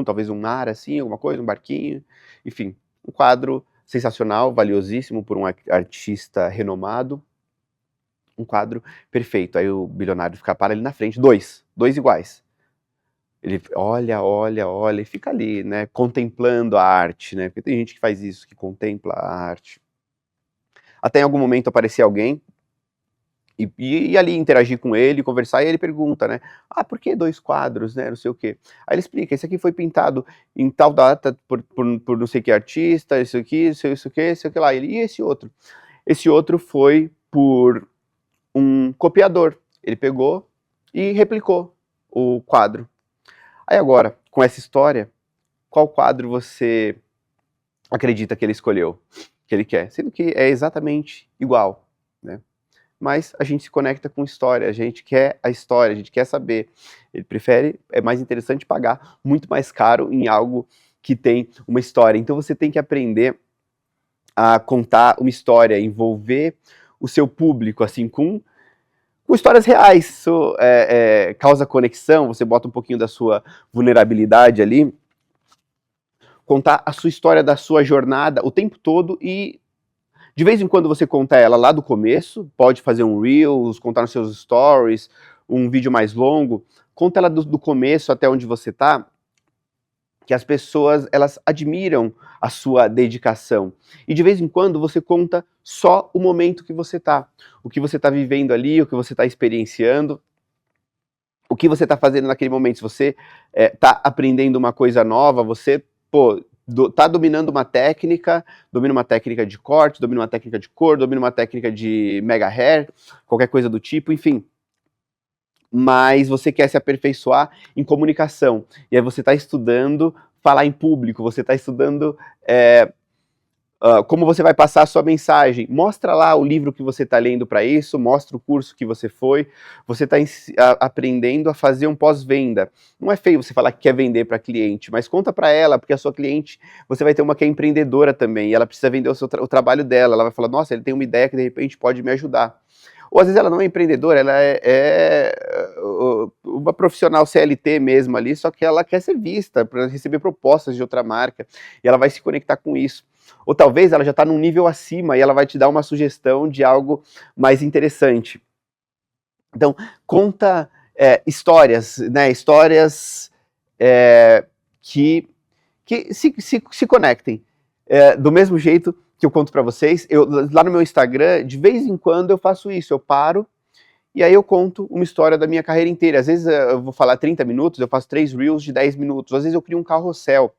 talvez um mar, assim, alguma coisa, um barquinho. Enfim, um quadro sensacional, valiosíssimo por um artista renomado. Um quadro perfeito. Aí o bilionário para ali na frente, 2 iguais. Ele olha e fica ali, né, contemplando a arte, né? Porque tem gente que faz isso, que contempla a arte. Até em algum momento aparecer alguém e ali interagir com ele, conversar, e ele pergunta, né? Por que 2 quadros, né? Não sei o quê. Aí ele explica, esse aqui foi pintado em tal data por não sei que artista, isso aqui, isso aqui lá. E esse outro? Esse outro foi por um copiador. Ele pegou e replicou o quadro. Aí agora, com essa história, qual quadro você acredita que ele escolheu, que ele quer? Sendo que é exatamente igual, né? Mas a gente se conecta com história, a gente quer a história, a gente quer saber. Ele prefere, é mais interessante pagar muito mais caro em algo que tem uma história. Então você tem que aprender a contar uma história, envolver o seu público, assim, com histórias reais. Isso causa conexão, você bota um pouquinho da sua vulnerabilidade ali, contar a sua história da sua jornada o tempo todo e de vez em quando você conta ela lá do começo, pode fazer um Reels, contar nos seus stories, um vídeo mais longo, conta ela do começo até onde você tá, que as pessoas, elas admiram a sua dedicação. E de vez em quando você conta só o momento que você tá, o que você tá vivendo ali, o que você tá experienciando, o que você tá fazendo naquele momento. Se você tá aprendendo uma coisa nova, você, tá dominando uma técnica, domina uma técnica de corte, domina uma técnica de cor, domina uma técnica de mega hair, qualquer coisa do tipo, enfim. Mas você quer se aperfeiçoar em comunicação. E aí você está estudando falar em público, você está estudando Como você vai passar a sua mensagem. Mostra lá o livro que você está lendo para isso, mostra o curso que você foi. Você está aprendendo a fazer um pós-venda. Não é feio você falar que quer vender para cliente, mas conta para ela, porque a sua cliente, você vai ter uma que é empreendedora também, e ela precisa vender o trabalho dela. Ela vai falar, nossa, ele tem uma ideia que de repente pode me ajudar. Ou às vezes ela não é empreendedora, ela uma profissional CLT mesmo ali, só que ela quer ser vista para receber propostas de outra marca, e ela vai se conectar com isso. Ou talvez ela já está num nível acima e ela vai te dar uma sugestão de algo mais interessante. Então, conta histórias, né? Histórias que se conectem. Do mesmo jeito que eu conto para vocês, lá no meu Instagram, de vez em quando eu faço isso, eu paro e aí eu conto uma história da minha carreira inteira. Às vezes eu vou falar 30 minutos, eu faço 3 Reels de 10 minutos, às vezes eu crio um carrossel.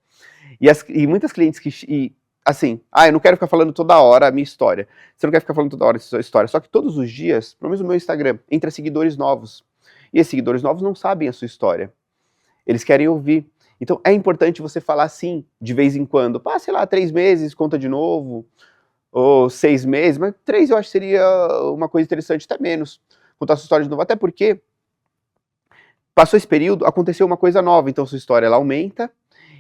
E muitas clientes que... assim, eu não quero ficar falando toda hora a minha história. Você não quer ficar falando toda hora a sua história. Só que todos os dias, pelo menos no meu Instagram, entra seguidores novos. E esses seguidores novos não sabem a sua história. Eles querem ouvir. Então é importante você falar assim, de vez em quando. Sei lá, 3 meses, conta de novo. Ou 6 meses, mas 3 eu acho que seria uma coisa interessante, até menos. Contar sua história de novo. Até porque passou esse período, aconteceu uma coisa nova. Então sua história ela aumenta.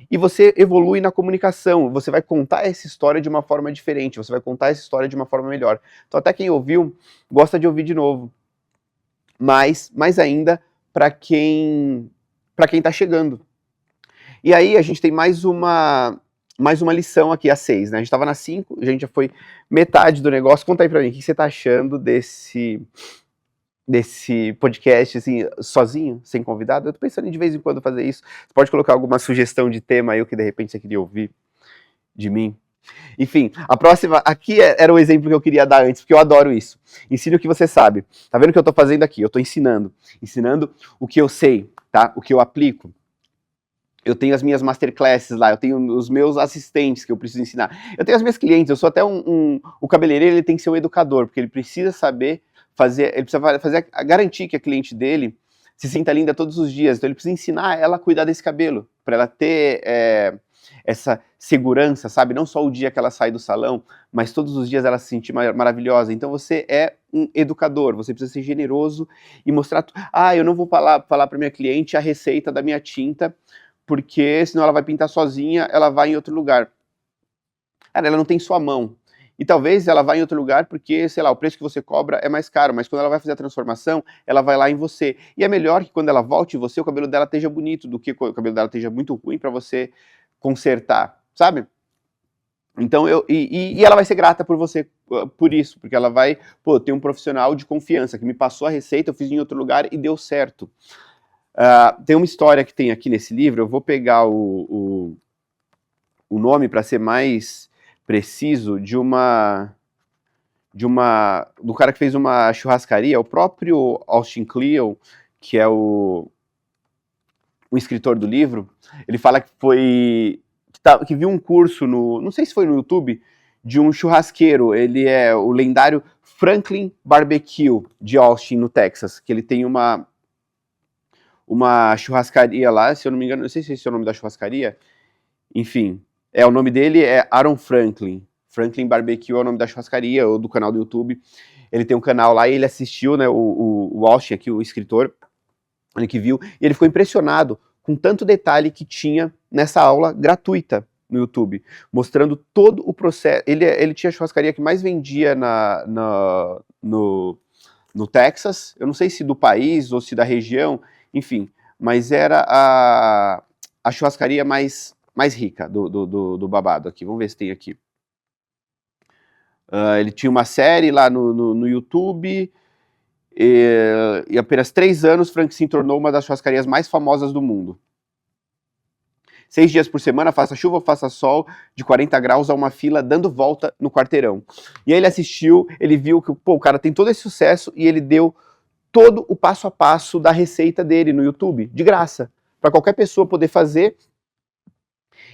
E você evolui na comunicação, você vai contar essa história de uma forma diferente, você vai contar essa história de uma forma melhor. Então até quem ouviu, gosta de ouvir de novo. Mas, mais ainda, para quem está chegando. E aí a gente tem mais uma lição aqui, a 6, né? A gente estava na 5, a gente já foi metade do negócio. Conta aí para mim, o que você está achando desse podcast, assim, sozinho, sem convidado? Eu tô pensando em de vez em quando fazer isso. Você pode colocar alguma sugestão de tema aí, o que de repente você queria ouvir de mim. Enfim, a próxima, aqui era o exemplo que eu queria dar antes, porque eu adoro isso. Ensine o que você sabe. Tá vendo o que eu tô fazendo aqui? Eu tô ensinando o que eu sei, tá? O que eu aplico. Eu tenho as minhas masterclasses lá, eu tenho os meus assistentes que eu preciso ensinar. Eu tenho as minhas clientes, eu sou até o cabeleireiro, ele tem que ser um educador, porque ele precisa saber ele precisa garantir que a cliente dele se sinta linda todos os dias. Então ele precisa ensinar ela a cuidar desse cabelo, para ela ter essa segurança, sabe? Não só o dia que ela sai do salão, mas todos os dias ela se sentir maravilhosa. Então você é um educador, você precisa ser generoso e mostrar... eu não vou falar para minha cliente a receita da minha tinta, porque senão ela vai pintar sozinha, ela vai em outro lugar. Cara, ela não tem sua mão. E talvez ela vá em outro lugar porque, sei lá, o preço que você cobra é mais caro, mas quando ela vai fazer a transformação, ela vai lá em você. E é melhor que quando ela volte em você, o cabelo dela esteja bonito do que o cabelo dela esteja muito ruim para você consertar, sabe? Então, e ela vai ser grata por você, por isso, porque ela vai, ter um profissional de confiança que me passou a receita, eu fiz em outro lugar e deu certo. Tem uma história que tem aqui nesse livro, eu vou pegar o nome para ser mais preciso, do cara que fez uma churrascaria, o próprio Austin Kleon, que é o escritor do livro. Ele fala que que viu um curso não sei se foi no YouTube, de um churrasqueiro. Ele é o lendário Franklin Barbecue de Austin, no Texas, que ele tem uma churrascaria lá, se eu não me engano, não sei se esse é o nome da churrascaria, enfim, o nome dele é Aaron Franklin. Franklin Barbecue é o nome da churrascaria, ou do canal do YouTube. Ele tem um canal lá e ele assistiu, né, o Austin aqui, o escritor, ele que viu, e ele ficou impressionado com tanto detalhe que tinha nessa aula gratuita no YouTube, mostrando todo o processo. Ele tinha a churrascaria que mais vendia no Texas, eu não sei se do país ou se da região, enfim, mas era a churrascaria mais rica do babado aqui. Vamos ver se tem aqui. Ele tinha uma série lá no YouTube, e apenas 3 anos, Frank se tornou uma das churrascarias mais famosas do mundo. 6 dias por semana, faça chuva ou faça sol, de 40 graus a uma fila, dando volta no quarteirão. E aí ele assistiu, ele viu que o cara tem todo esse sucesso e ele deu todo o passo a passo da receita dele no YouTube, de graça, para qualquer pessoa poder fazer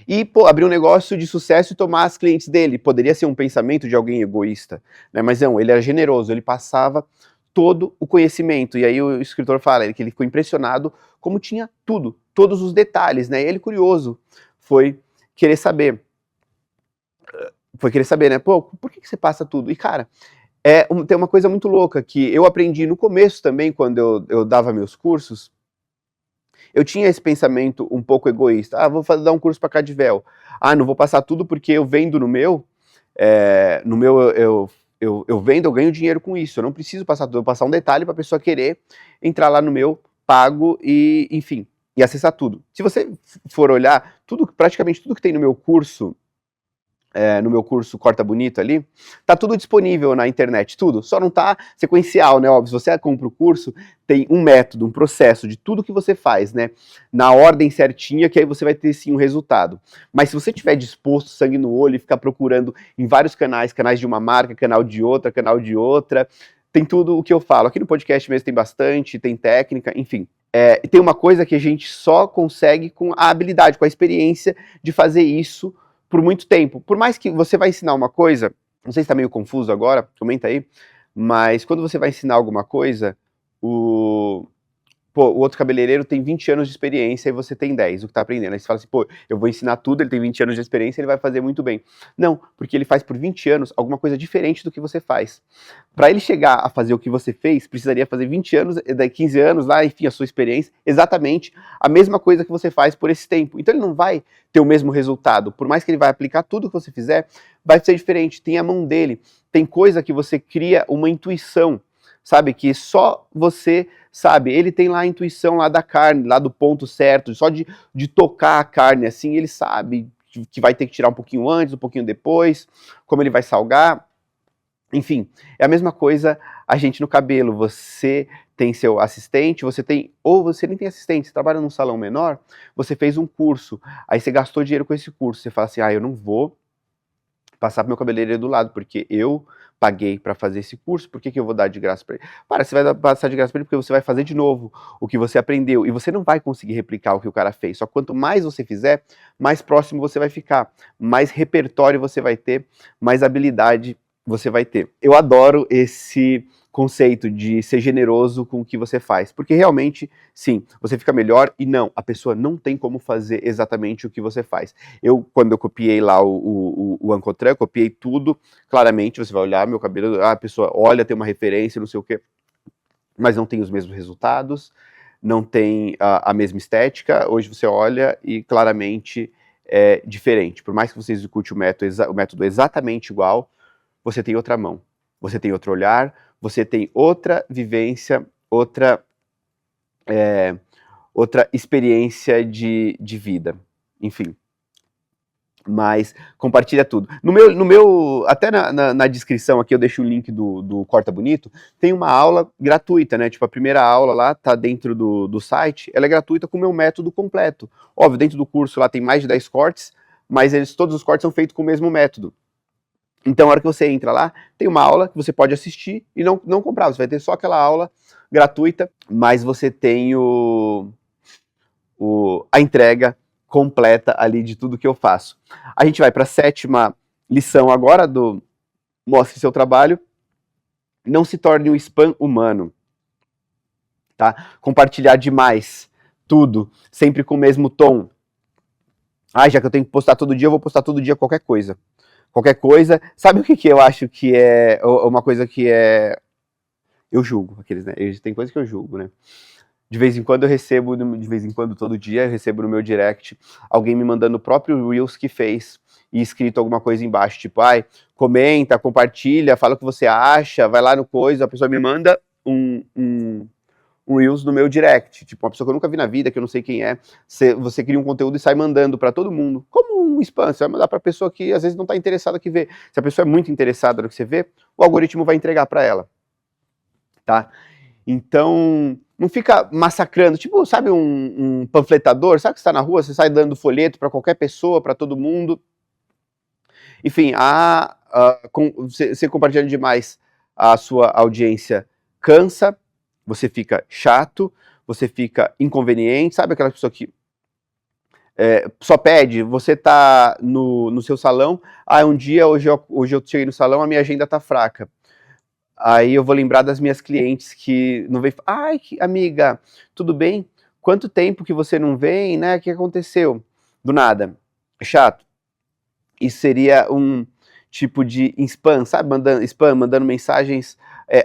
e abrir um negócio de sucesso e tomar as clientes dele. Poderia ser um pensamento de alguém egoísta, né? Mas não, ele era generoso, ele passava todo o conhecimento. E aí o escritor fala que ele ficou impressionado como tinha tudo, todos os detalhes, né? E ele, curioso, foi querer saber. foi querer saber, né? Pô, por que você passa tudo? E, cara, tem uma coisa muito louca que eu aprendi no começo também, quando eu dava meus cursos. Eu tinha esse pensamento um pouco egoísta. Ah, dar um curso para Cadvel. Ah, não vou passar tudo porque eu vendo no meu. No meu eu vendo, eu ganho dinheiro com isso. Eu não preciso passar tudo. Eu vou passar um detalhe para a pessoa querer entrar lá no meu, pago e, enfim, e acessar tudo. Se você for olhar, praticamente tudo que tem no meu curso Corta Bonito ali, tá tudo disponível na internet, tudo, só não tá sequencial, né, óbvio, se você compra o curso, tem um método, um processo de tudo que você faz, né, na ordem certinha, que aí você vai ter sim um resultado. Mas se você tiver disposto, sangue no olho, e ficar procurando em vários canais de uma marca, canal de outra, tem tudo o que eu falo. Aqui no podcast mesmo tem bastante, tem técnica, enfim. Tem uma coisa que a gente só consegue com a habilidade, com a experiência de fazer isso por muito tempo. Por mais que você vai ensinar uma coisa, não sei se está meio confuso agora, comenta aí, mas quando você vai ensinar alguma coisa, o outro cabeleireiro tem 20 anos de experiência e você tem 10, o que tá aprendendo. Aí você fala assim, pô, eu vou ensinar tudo, ele tem 20 anos de experiência, ele vai fazer muito bem. Não, porque ele faz por 20 anos alguma coisa diferente do que você faz. Para ele chegar a fazer o que você fez, precisaria fazer 20 anos, 15 anos lá, enfim, a sua experiência, exatamente a mesma coisa que você faz por esse tempo. Então ele não vai ter o mesmo resultado. Por mais que ele vai aplicar tudo que você fizer, vai ser diferente. Tem a mão dele. Tem coisa que você cria uma intuição, sabe? Que só você sabe. Ele tem lá a intuição lá da carne, lá do ponto certo, só de tocar a carne assim, ele sabe que vai ter que tirar um pouquinho antes, um pouquinho depois, como ele vai salgar. Enfim, é a mesma coisa a gente no cabelo. Você tem seu assistente, ou você nem tem assistente, você trabalha num salão menor, você fez um curso, aí você gastou dinheiro com esse curso, você fala assim, eu não vou passar pro meu cabeleireiro do lado, porque eu paguei para fazer esse curso, por que eu vou dar de graça para ele? Você vai passar de graça para ele porque você vai fazer de novo o que você aprendeu, e você não vai conseguir replicar o que o cara fez, só quanto mais você fizer, mais próximo você vai ficar, mais repertório você vai ter, mais habilidade você vai ter. Eu adoro esse conceito de ser generoso com o que você faz, porque realmente, sim, você fica melhor e não, a pessoa não tem como fazer exatamente o que você faz. Quando eu copiei lá o Ancotran, copiei tudo, claramente, você vai olhar meu cabelo, a pessoa olha, tem uma referência, não sei o quê, mas não tem os mesmos resultados, não tem a mesma estética. Hoje você olha e claramente é diferente. Por mais que você execute o método exatamente igual, você tem outra mão, você tem outro olhar, você tem outra vivência, outra experiência de vida, enfim. Mas compartilha tudo. Até na descrição aqui eu deixo o link do Corta Bonito, tem uma aula gratuita, né? Tipo, a primeira aula lá tá dentro do site, ela é gratuita com o meu método completo. Óbvio, dentro do curso lá tem mais de 10 cortes, mas todos os cortes são feitos com o mesmo método. Então, a hora que você entra lá, tem uma aula que você pode assistir e não comprar. Você vai ter só aquela aula gratuita, mas você tem a entrega completa ali de tudo que eu faço. A gente vai para a 7ª lição agora do Mostre Seu Trabalho. Não se torne um spam humano. Tá? Compartilhar demais tudo, sempre com o mesmo tom. Já que eu tenho que postar todo dia, eu vou postar todo dia qualquer coisa. Qualquer coisa. Sabe o que eu acho que é uma coisa que é... Eu julgo aqueles, né? Tem coisa que eu julgo, né? De vez em quando eu recebo, todo dia, eu recebo no meu direct alguém me mandando o próprio Reels que fez e escrito alguma coisa embaixo, tipo, comenta, compartilha, fala o que você acha, vai lá no coisa, a pessoa me manda um Reels no meu direct, tipo, uma pessoa que eu nunca vi na vida, que eu não sei quem é, você cria um conteúdo e sai mandando para todo mundo, como um spam, você vai mandar para pessoa que às vezes não tá interessada que vê. Se a pessoa é muito interessada no que você vê, o algoritmo vai entregar para ela, tá? Então, não fica massacrando, tipo, sabe um panfletador, sabe que você está na rua, você sai dando folheto para qualquer pessoa, para todo mundo. Enfim, você compartilhando demais, a sua audiência cansa, você fica chato, você fica inconveniente, sabe aquela pessoa que só pede, você tá no seu salão, hoje eu cheguei no salão, a minha agenda tá fraca. Aí eu vou lembrar das minhas clientes que não vem, amiga, tudo bem? Quanto tempo que você não vem, né? O que aconteceu? Do nada. Chato. Isso seria tipo de spam, sabe? Mandando mensagens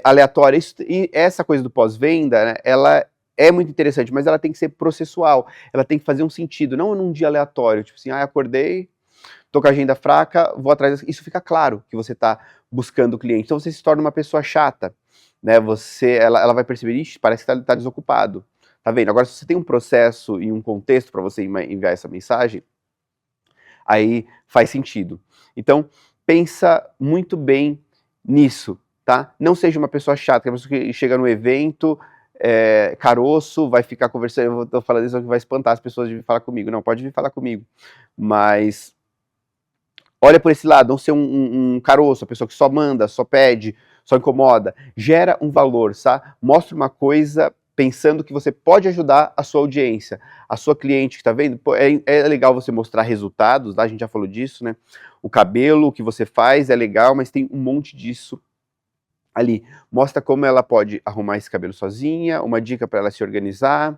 aleatórias. E essa coisa do pós-venda, né, ela é muito interessante, mas ela tem que ser processual, ela tem que fazer um sentido, não num dia aleatório, tipo assim, acordei, tô com a agenda fraca, vou atrás. Isso fica claro que você está buscando o cliente. Então você se torna uma pessoa chata, né? Ela vai perceber, ixi, parece que tá desocupado. Tá vendo? Agora, se você tem um processo e um contexto para você enviar essa mensagem, aí faz sentido. Então, pensa muito bem nisso, tá? Não seja uma pessoa chata, que é uma pessoa que chega no evento, caroço, vai ficar conversando, eu tô falando isso que vai espantar as pessoas de vir falar comigo. Não, pode vir falar comigo, mas olha por esse lado, não ser um caroço, a pessoa que só manda, só pede, só incomoda. Gera um valor, tá? Mostra uma coisa pensando que você pode ajudar a sua audiência, a sua cliente que tá vendo. Pô, é legal você mostrar resultados, tá? A gente já falou disso, né? O cabelo, o que você faz é legal, mas tem um monte disso ali. Mostra como ela pode arrumar esse cabelo sozinha, uma dica para ela se organizar,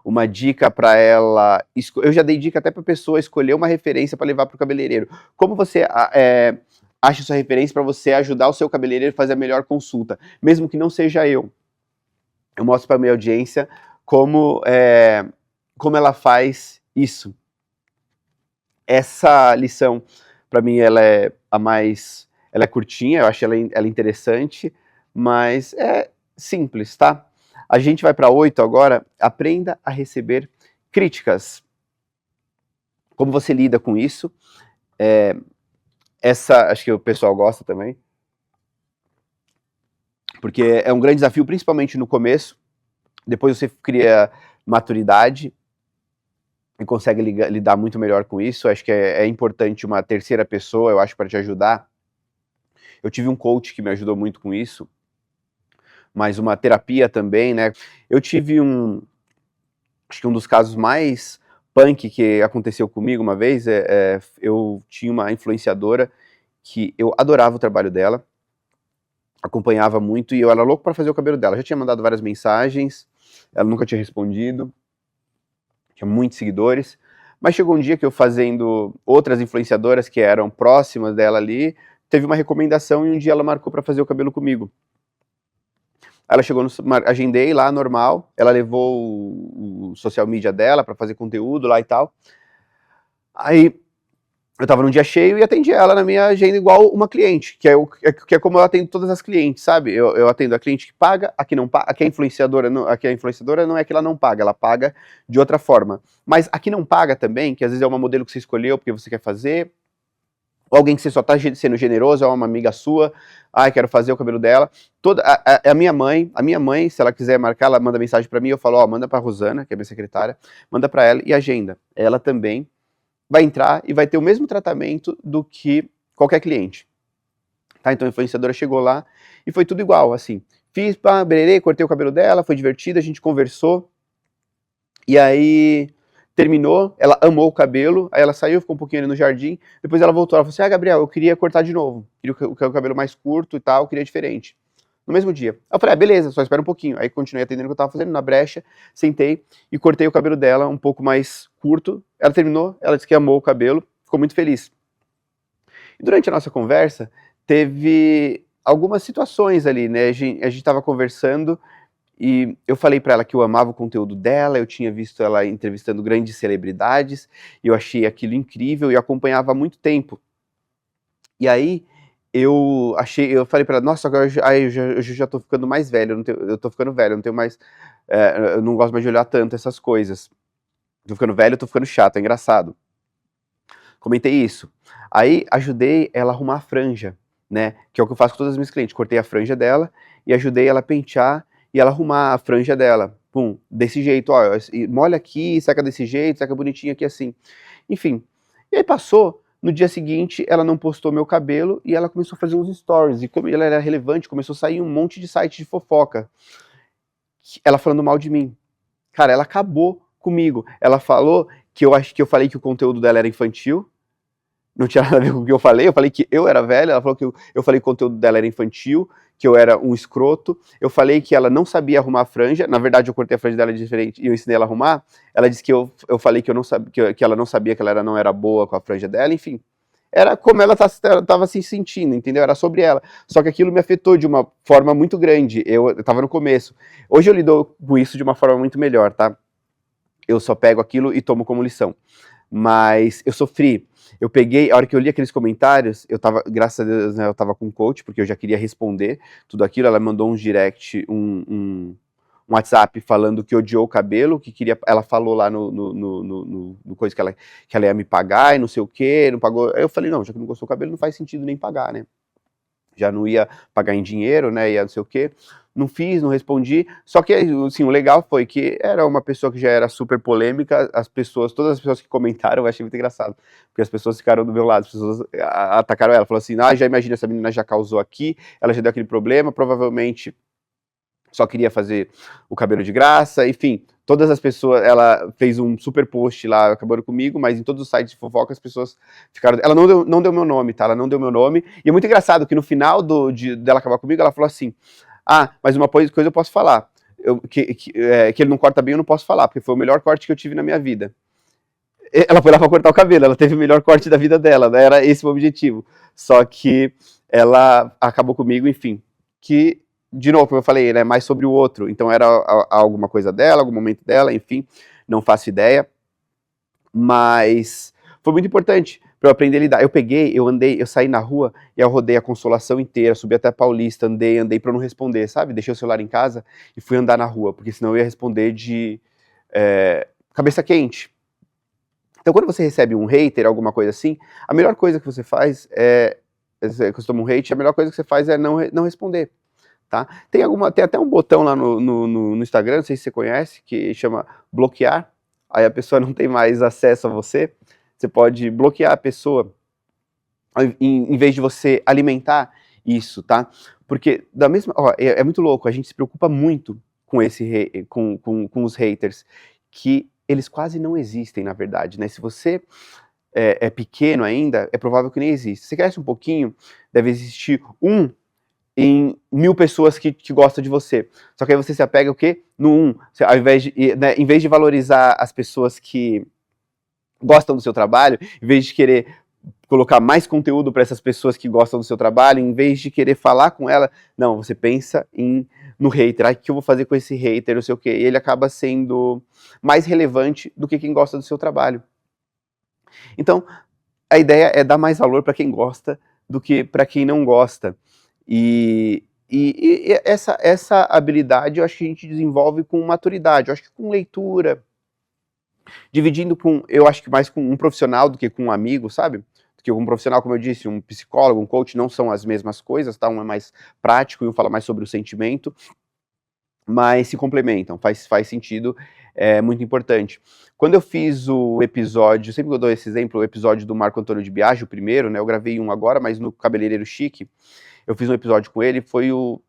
uma dica para ela. Eu já dei dica até para a pessoa escolher uma referência para levar para o cabeleireiro. Como você acha sua referência para você ajudar o seu cabeleireiro a fazer a melhor consulta, mesmo que não seja eu? Eu mostro para a minha audiência como ela faz isso. Essa lição, para mim, ela é ela é curtinha, eu acho ela interessante, mas é simples, tá? A gente vai para 8 agora. Aprenda a receber críticas. Como você lida com isso? Acho que o pessoal gosta também, porque é um grande desafio, principalmente no começo. Depois você cria maturidade e consegue lidar muito melhor com isso. Acho que é importante uma terceira pessoa, eu acho, para te ajudar. Eu tive um coach que me ajudou muito com isso, mas uma terapia também, né? Eu tive acho que um dos casos mais punk que aconteceu comigo uma vez, eu tinha uma influenciadora que eu adorava o trabalho dela, acompanhava muito e eu era louco para fazer o cabelo dela. Já tinha mandado várias mensagens, ela nunca tinha respondido, tinha muitos seguidores, mas chegou um dia que eu fazendo outras influenciadoras que eram próximas dela ali, teve uma recomendação e um dia ela marcou para fazer o cabelo comigo. Ela chegou, agendei lá, normal, ela levou o social media dela para fazer conteúdo lá e tal. Aí eu tava num dia cheio e atendi ela na minha agenda igual uma cliente, que é como eu atendo todas as clientes, sabe? Eu atendo a cliente que paga, a que não paga, a que é influenciadora não é que ela não paga, ela paga de outra forma. Mas a que não paga também, que às vezes é uma modelo que você escolheu porque você quer fazer, ou alguém que você só tá sendo generoso, é uma amiga sua, quero fazer o cabelo dela. A minha mãe, se ela quiser marcar, ela manda mensagem para mim, eu falo, manda pra Rosana, que é minha secretária, manda para ela e agenda. Ela também vai entrar e vai ter o mesmo tratamento do que qualquer cliente. Tá? Então a influenciadora chegou lá e foi tudo igual, assim. Fiz, bererê, cortei o cabelo dela, foi divertido, a gente conversou. E aí terminou, ela amou o cabelo, aí ela saiu, ficou um pouquinho ali no jardim, depois ela voltou, ela falou assim, Gabriel, eu queria cortar de novo, queria o cabelo mais curto e tal, queria diferente. No mesmo dia. Eu falei, beleza, só espera um pouquinho. Aí continuei atendendo o que eu tava fazendo, na brecha, sentei e cortei o cabelo dela um pouco mais curto. Ela terminou, ela disse que amou o cabelo, ficou muito feliz. E durante a nossa conversa, teve algumas situações ali, né? A gente tava conversando e eu falei para ela que eu amava o conteúdo dela, eu tinha visto ela entrevistando grandes celebridades, e eu achei aquilo incrível e acompanhava há muito tempo. E aí eu falei pra ela, nossa, agora eu já tô ficando mais velho, eu tô ficando velho, eu não tenho mais, eu não gosto mais de olhar tanto essas coisas. Tô ficando velho, eu tô ficando chato, é engraçado. Comentei isso. Aí ajudei ela a arrumar a franja, né, que é o que eu faço com todas as minhas clientes. Cortei a franja dela e ajudei ela a pentear e ela arrumar a franja dela. Pum, desse jeito, ó, molha aqui, seca desse jeito, seca bonitinho aqui assim. Enfim, e aí passou. No dia seguinte, ela não postou meu cabelo e ela começou a fazer uns stories. E como ela era relevante, começou a sair um monte de site de fofoca. Ela falando mal de mim. Cara, ela acabou comigo. Ela falou que eu falei que o conteúdo dela era infantil. Não tinha nada a ver com o que eu falei que eu era velho. Ela falou que eu falei que o conteúdo dela era infantil, que eu era um escroto. Eu falei que ela não sabia arrumar a franja. Na verdade, eu cortei a franja dela diferente e eu ensinei ela a arrumar. Ela disse que eu falei que eu não sabia, que ela não sabia que ela não era boa com a franja dela, enfim. era como ela estava se sentindo, entendeu? Era sobre ela. Só que aquilo me afetou de uma forma muito grande. Eu tava no começo. Hoje eu lido com isso de uma forma muito melhor, tá? Eu só pego aquilo e tomo como lição. Mas eu sofri. Eu peguei, a hora que eu li aqueles comentários, eu tava, graças a Deus, né, eu tava com um coach, porque eu já queria responder tudo aquilo. Ela mandou um direct, um WhatsApp falando que odiou o cabelo, que queria. Ela falou lá no coisa que ela ia me pagar e não sei o que, não pagou. Aí eu falei, não, já que não gostou do cabelo, não faz sentido nem pagar, né? Já não ia pagar em dinheiro, né? Ia não sei o quê. Não fiz, não respondi. Só que, assim, o legal foi que era uma pessoa que já era super polêmica. Todas as pessoas que comentaram, eu achei muito engraçado. Porque as pessoas ficaram do meu lado, as pessoas atacaram ela. Falaram assim, já imagina, essa menina já causou aqui, ela já deu aquele problema, provavelmente só queria fazer o cabelo de graça, enfim, todas as pessoas, ela fez um super post lá, acabando comigo, mas em todos os sites de fofoca as pessoas ficaram, ela não deu meu nome, tá, ela não deu meu nome, e é muito engraçado que no final dela acabar comigo, ela falou assim, mas uma coisa eu posso falar, que ele não corta bem, eu não posso falar, porque foi o melhor corte que eu tive na minha vida. Ela foi lá pra cortar o cabelo, ela teve o melhor corte da vida dela, né, era esse o objetivo, só que ela acabou comigo, enfim, que de novo, como eu falei, né, mais sobre o outro. Então era alguma coisa dela, algum momento dela, enfim, não faço ideia. Mas foi muito importante para eu aprender a lidar. Eu andei, eu saí na rua e eu rodei a Consolação inteira, subi até a Paulista, andei para não responder, sabe? Deixei o celular em casa e fui andar na rua, porque senão eu ia responder de cabeça quente. Então quando você recebe um hater, alguma coisa assim, a melhor coisa que você faz quando você toma um hate, a melhor coisa que você faz é não responder. Tá? Tem até um botão lá no Instagram, não sei se você conhece, que chama bloquear. Aí a pessoa não tem mais acesso a você. Você pode bloquear a pessoa em vez de você alimentar isso, tá? Porque é muito louco, a gente se preocupa muito com com os haters, que eles quase não existem, na verdade, né? Se você é pequeno ainda, é provável que nem exista. Se cresce um pouquinho, deve existir em 1000 pessoas que gostam de você. Só que aí você se apega o quê? No 1. Ao invés em vez de valorizar as pessoas que gostam do seu trabalho, em vez de querer colocar mais conteúdo para essas pessoas que gostam do seu trabalho, em vez de querer falar com ela, não, você pensa no hater. O que eu vou fazer com esse hater, não sei o quê. E ele acaba sendo mais relevante do que quem gosta do seu trabalho. Então, a ideia é dar mais valor para quem gosta do que para quem não gosta. E essa habilidade eu acho que a gente desenvolve com maturidade, eu acho que com leitura, dividindo eu acho que mais com um profissional do que com um amigo, sabe? Porque um profissional, como eu disse, um psicólogo, um coach, não são as mesmas coisas, tá? Um é mais prático e um fala mais sobre o sentimento, mas se complementam, faz sentido, é muito importante. Quando eu fiz o episódio, sempre que eu dou esse exemplo, o episódio do Marco Antônio de Biagi, o primeiro, né? Eu gravei um agora, mas no Cabeleireiro Chique, eu fiz um episódio com ele, foi o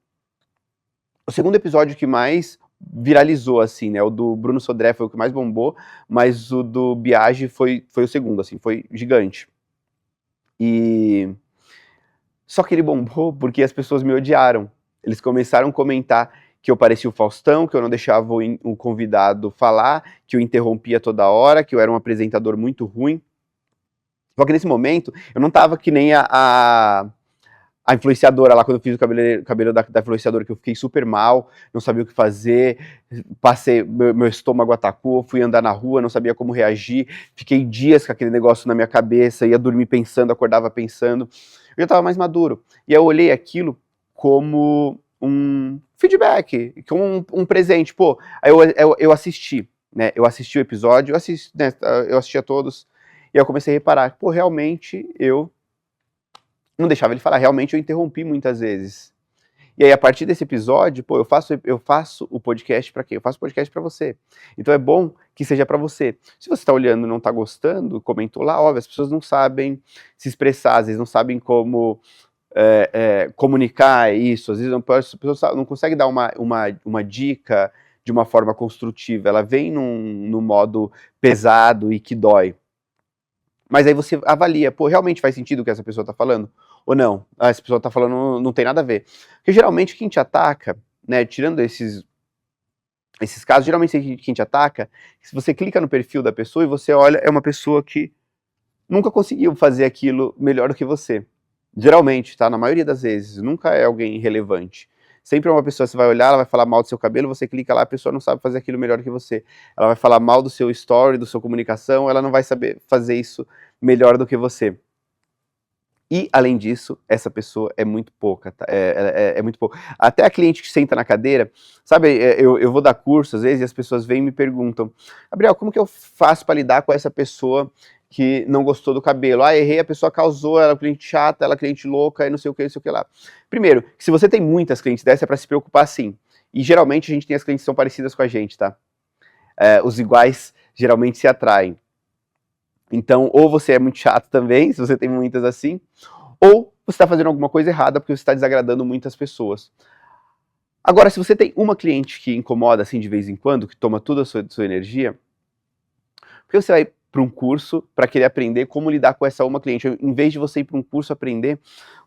segundo episódio que mais viralizou, assim, né? O do Bruno Sodré foi o que mais bombou, mas o do Biagi foi o segundo, assim, foi gigante. Só que ele bombou porque as pessoas me odiaram. Eles começaram a comentar que eu parecia o Faustão, que eu não deixava o convidado falar, que eu interrompia toda hora, que eu era um apresentador muito ruim. Só que nesse momento, eu não tava que nem a influenciadora lá, quando eu fiz o cabelo da influenciadora, que eu fiquei super mal, não sabia o que fazer, meu estômago atacou, fui andar na rua, não sabia como reagir, fiquei dias com aquele negócio na minha cabeça, ia dormir pensando, acordava pensando, eu já estava mais maduro, e eu olhei aquilo como um feedback, como um presente, pô, aí eu assisti, né, eu assisti o episódio, eu assisti a todos, e aí eu comecei a reparar, pô, realmente eu não deixava ele falar, realmente eu interrompi muitas vezes. E aí, a partir desse episódio, pô, eu faço o podcast para quê? Eu faço podcast para você. Então é bom que seja para você. Se você está olhando e não está gostando, comentou lá, óbvio, as pessoas não sabem se expressar, às vezes não sabem como comunicar isso, às vezes as pessoas não conseguem dar uma dica de uma forma construtiva, ela vem num modo pesado e que dói. Mas aí você avalia, pô, realmente faz sentido o que essa pessoa tá falando? Ou não? Essa pessoa tá falando, não tem nada a ver. Porque geralmente quem te ataca, né, tirando esses casos, geralmente quem te ataca, se você clica no perfil da pessoa e você olha, é uma pessoa que nunca conseguiu fazer aquilo melhor do que você. Geralmente, tá? Na maioria das vezes, nunca é alguém relevante. Sempre é uma pessoa, você vai olhar, ela vai falar mal do seu cabelo, você clica lá, a pessoa não sabe fazer aquilo melhor que você. Ela vai falar mal do seu story, da sua comunicação, ela não vai saber fazer isso melhor do que você. E, além disso, essa pessoa é muito pouca, tá? É muito pouca. Até a cliente que senta na cadeira, sabe, eu vou dar curso às vezes e as pessoas vêm e me perguntam: Gabriel, como que eu faço para lidar com essa pessoa que não gostou do cabelo? Ah, errei, a pessoa causou, ela é cliente chata, ela é cliente louca, e não sei o que, não sei o que lá. Primeiro, se você tem muitas clientes dessas, é para se preocupar sim. E geralmente a gente tem as clientes que são parecidas com a gente, tá? Os iguais geralmente se atraem. Então, ou você é muito chato também, se você tem muitas assim, ou você está fazendo alguma coisa errada porque você está desagradando muitas pessoas. Agora, se você tem uma cliente que incomoda assim de vez em quando, que toma toda a sua energia, por que você vai para um curso para querer aprender como lidar com essa uma cliente, em vez de você ir para um curso aprender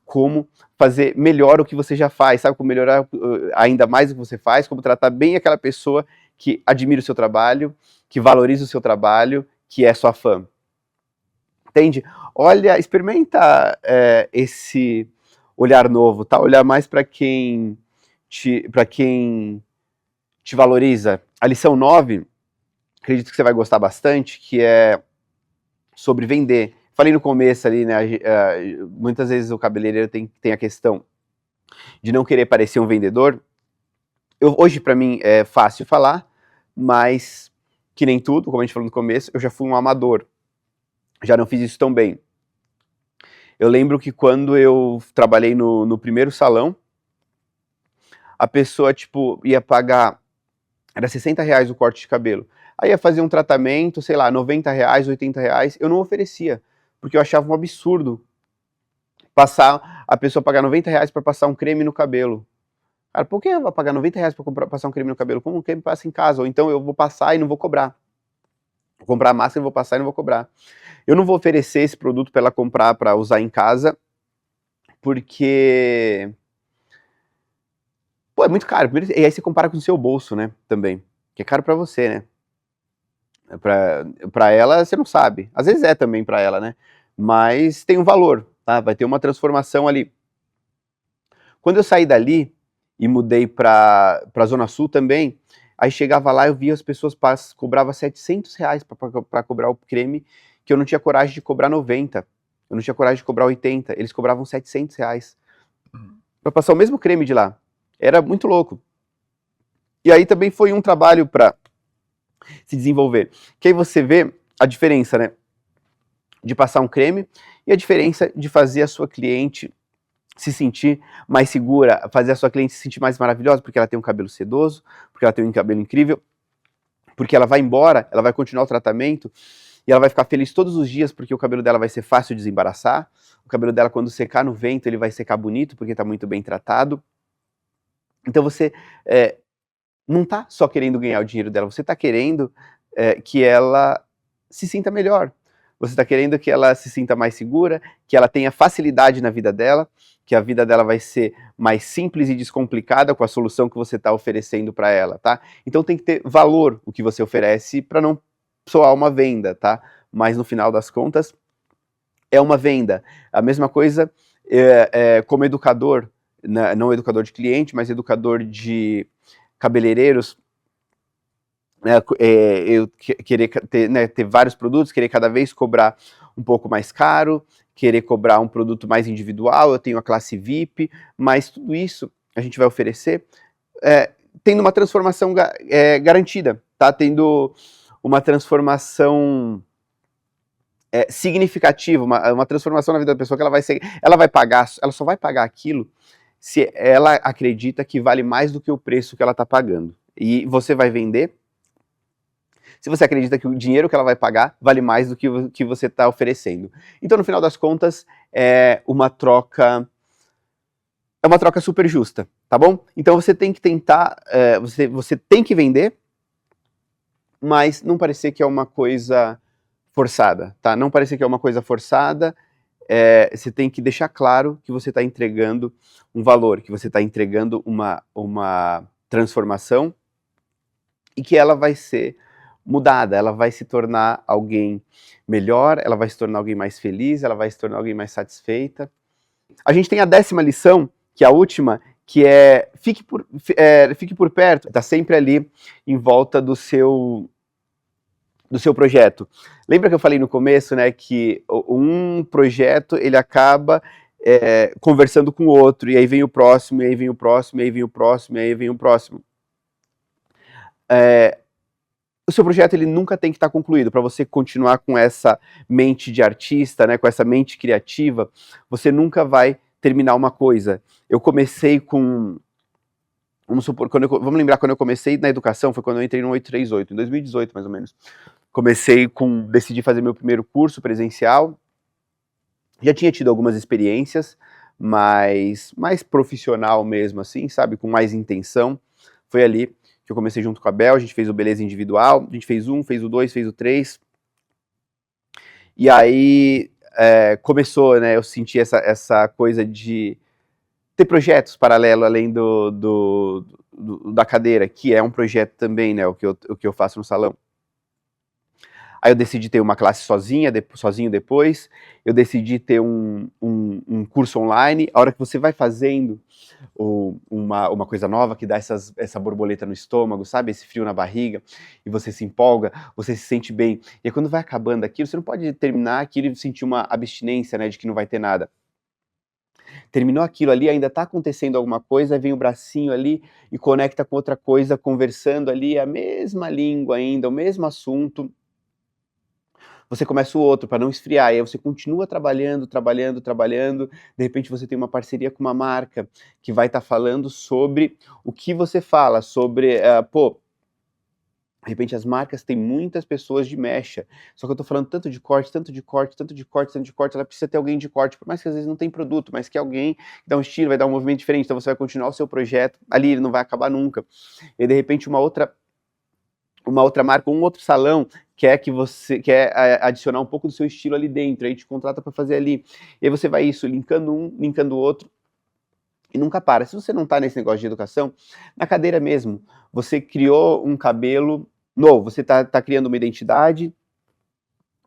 como fazer melhor o que você já faz, sabe? Como melhorar ainda mais o que você faz, como tratar bem aquela pessoa que admira o seu trabalho, que valoriza o seu trabalho, que é sua fã. Entende? Olha, experimenta esse olhar novo, tá? Olhar mais para quem te valoriza. A lição 9, acredito que você vai gostar bastante, que é sobre vender. Falei no começo ali, né? Muitas vezes o cabeleireiro tem a questão de não querer parecer um vendedor. Hoje, para mim, é fácil falar, mas que nem tudo, como a gente falou no começo, eu já fui um amador. Já não fiz isso tão bem. Eu lembro que quando eu trabalhei no primeiro salão, a pessoa, tipo, ia pagar, era R$60 o corte de cabelo. Aí ia fazer um tratamento, sei lá, R$90, R$80, eu não oferecia, porque eu achava um absurdo a pessoa pagar R$90 para passar um creme no cabelo. Cara, por que eu vou pagar R$90 para passar um creme no cabelo? Como um creme passa em casa? Ou então eu vou passar e não vou cobrar. Vou comprar a máscara, vou passar e não vou cobrar. Eu não vou oferecer esse produto para ela comprar para usar em casa, porque pô, é muito caro. E aí você compara com o seu bolso, né, também. Que é caro pra você, né. Pra ela, você não sabe. Às vezes é também pra ela, né. Mas tem um valor, tá? Vai ter uma transformação ali. Quando eu saí dali e mudei pra Zona Sul também, aí chegava lá, eu via as pessoas cobrava R$700 pra cobrar o creme, que eu não tinha coragem de cobrar 90. Eu não tinha coragem de cobrar 80. Eles cobravam R$700 pra passar o mesmo creme de lá. Era muito louco. E aí também foi um trabalho para se desenvolver. Que aí você vê a diferença, né? De passar um creme e a diferença de fazer a sua cliente se sentir mais segura, fazer a sua cliente se sentir mais maravilhosa, porque ela tem um cabelo sedoso, porque ela tem um cabelo incrível, porque ela vai embora, ela vai continuar o tratamento e ela vai ficar feliz todos os dias porque o cabelo dela vai ser fácil de desembaraçar, o cabelo dela quando secar no vento ele vai secar bonito porque está muito bem tratado. Então você não está só querendo ganhar o dinheiro dela, você está querendo que ela se sinta melhor. Você está querendo que ela se sinta mais segura, que ela tenha facilidade na vida dela, que a vida dela vai ser mais simples e descomplicada com a solução que você está oferecendo para ela, tá? Então tem que ter valor o que você oferece para não soar uma venda, tá? Mas no final das contas é uma venda. A mesma coisa como educador, né? Não educador de cliente, mas educador de cabeleireiros, eu querer ter, né, ter vários produtos, querer cada vez cobrar um pouco mais caro, querer cobrar um produto mais individual, eu tenho a classe VIP, mas tudo isso a gente vai oferecer tendo uma transformação garantida, tá? Tendo uma transformação significativa, uma transformação na vida da pessoa que ela vai pagar, ela só vai pagar aquilo se ela acredita que vale mais do que o preço que ela está pagando. E você vai vender se você acredita que o dinheiro que ela vai pagar vale mais do que o que você está oferecendo. Então, no final das contas, é uma troca super justa, tá bom? Então você tem que tentar, você tem que vender, mas não parecer que é uma coisa forçada, tá? Não parecer que é uma coisa forçada, você tem que deixar claro que você está entregando um valor, que você está entregando uma transformação e que ela vai ser mudada, ela vai se tornar alguém melhor, ela vai se tornar alguém mais feliz, ela vai se tornar alguém mais satisfeita. A gente tem a 10ª lição, que é a última, que é fique por perto, está sempre ali em volta do seu projeto. Lembra que eu falei no começo, né, que um projeto ele acaba conversando com o outro, e aí vem o próximo, e aí vem o próximo, e aí vem o próximo, e aí vem o próximo. O seu projeto ele nunca tem que estar concluído. Para você continuar com essa mente de artista, né, com essa mente criativa, você nunca vai terminar uma coisa. Eu comecei com... Vamos supor, vamos lembrar quando eu comecei na educação, foi quando eu entrei no 838, em 2018 mais ou menos. Decidi fazer meu primeiro curso presencial. Já tinha tido algumas experiências, mas mais profissional mesmo, assim, sabe, com mais intenção. Foi ali que eu comecei junto com a Bel, a gente fez o Beleza Individual, a gente fez fez o 2, fez o 3. E aí começou, né, eu senti essa coisa de ter projetos paralelos além da cadeira, que é um projeto também, né, o que eu faço no salão. Aí eu decidi ter uma classe sozinho depois, eu decidi ter um curso online. A hora que você vai fazendo uma coisa nova, que dá essa borboleta no estômago, sabe? Esse frio na barriga, e você se empolga, você se sente bem. E aí, quando vai acabando aquilo, você não pode terminar aquilo e sentir uma abstinência, né, de que não vai ter nada. Terminou aquilo ali, ainda está acontecendo alguma coisa, vem o bracinho ali e conecta com outra coisa, conversando ali a mesma língua ainda, o mesmo assunto. Você começa o outro para não esfriar, e aí você continua trabalhando, de repente você tem uma parceria com uma marca que vai estar falando sobre o que você fala, sobre, de repente as marcas têm muitas pessoas de mecha, só que eu tô falando tanto de corte, ela precisa ter alguém de corte, por mais que às vezes não tem produto, mas que alguém dá um estilo, vai dar um movimento diferente, então você vai continuar o seu projeto ali, ele não vai acabar nunca. E de repente uma outra marca, um outro salão quer que você quer adicionar um pouco do seu estilo ali dentro, aí te contrata para fazer ali. E aí você vai linkando um, linkando o outro, e nunca para. Se você não está nesse negócio de educação, na cadeira mesmo, você criou um cabelo novo, você tá criando uma identidade,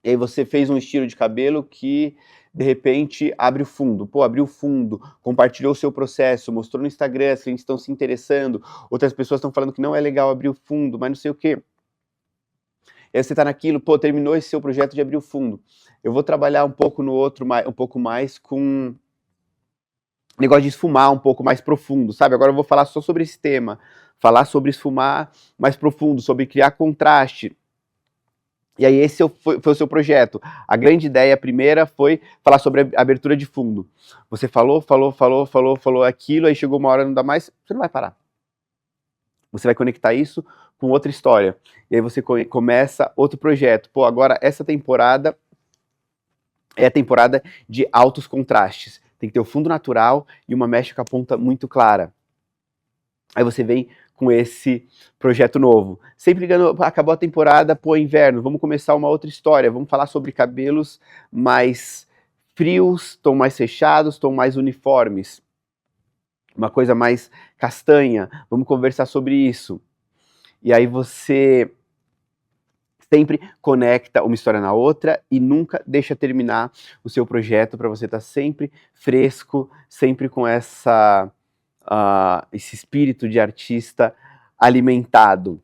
e aí você fez um estilo de cabelo que, de repente, abre o fundo. Abriu o fundo, compartilhou o seu processo, mostrou no Instagram, as clientes estão se interessando, outras pessoas estão falando que não é legal abrir o fundo, mas não sei o quê. E aí você tá naquilo, terminou esse seu projeto de abrir o fundo. Eu vou trabalhar um pouco no outro, um pouco mais com negócio de esfumar um pouco mais profundo, sabe? Agora eu vou falar só sobre esse tema, falar sobre esfumar mais profundo, sobre criar contraste. E aí esse foi o seu projeto. A grande ideia primeira foi falar sobre a abertura de fundo. Você falou aquilo, aí chegou uma hora, não dá mais, você não vai parar. Você vai conectar isso com outra história. E aí você começa outro projeto. Agora essa temporada é a temporada de altos contrastes. Tem que ter o fundo natural e uma mecha com a ponta muito clara. Aí você vem com esse projeto novo. Sempre ligando, acabou a temporada, inverno, vamos começar uma outra história. Vamos falar sobre cabelos mais frios, tom mais fechados, tom mais uniformes. Uma coisa mais castanha, vamos conversar sobre isso. E aí você sempre conecta uma história na outra e nunca deixa terminar o seu projeto para você estar sempre fresco, sempre com esse espírito de artista alimentado.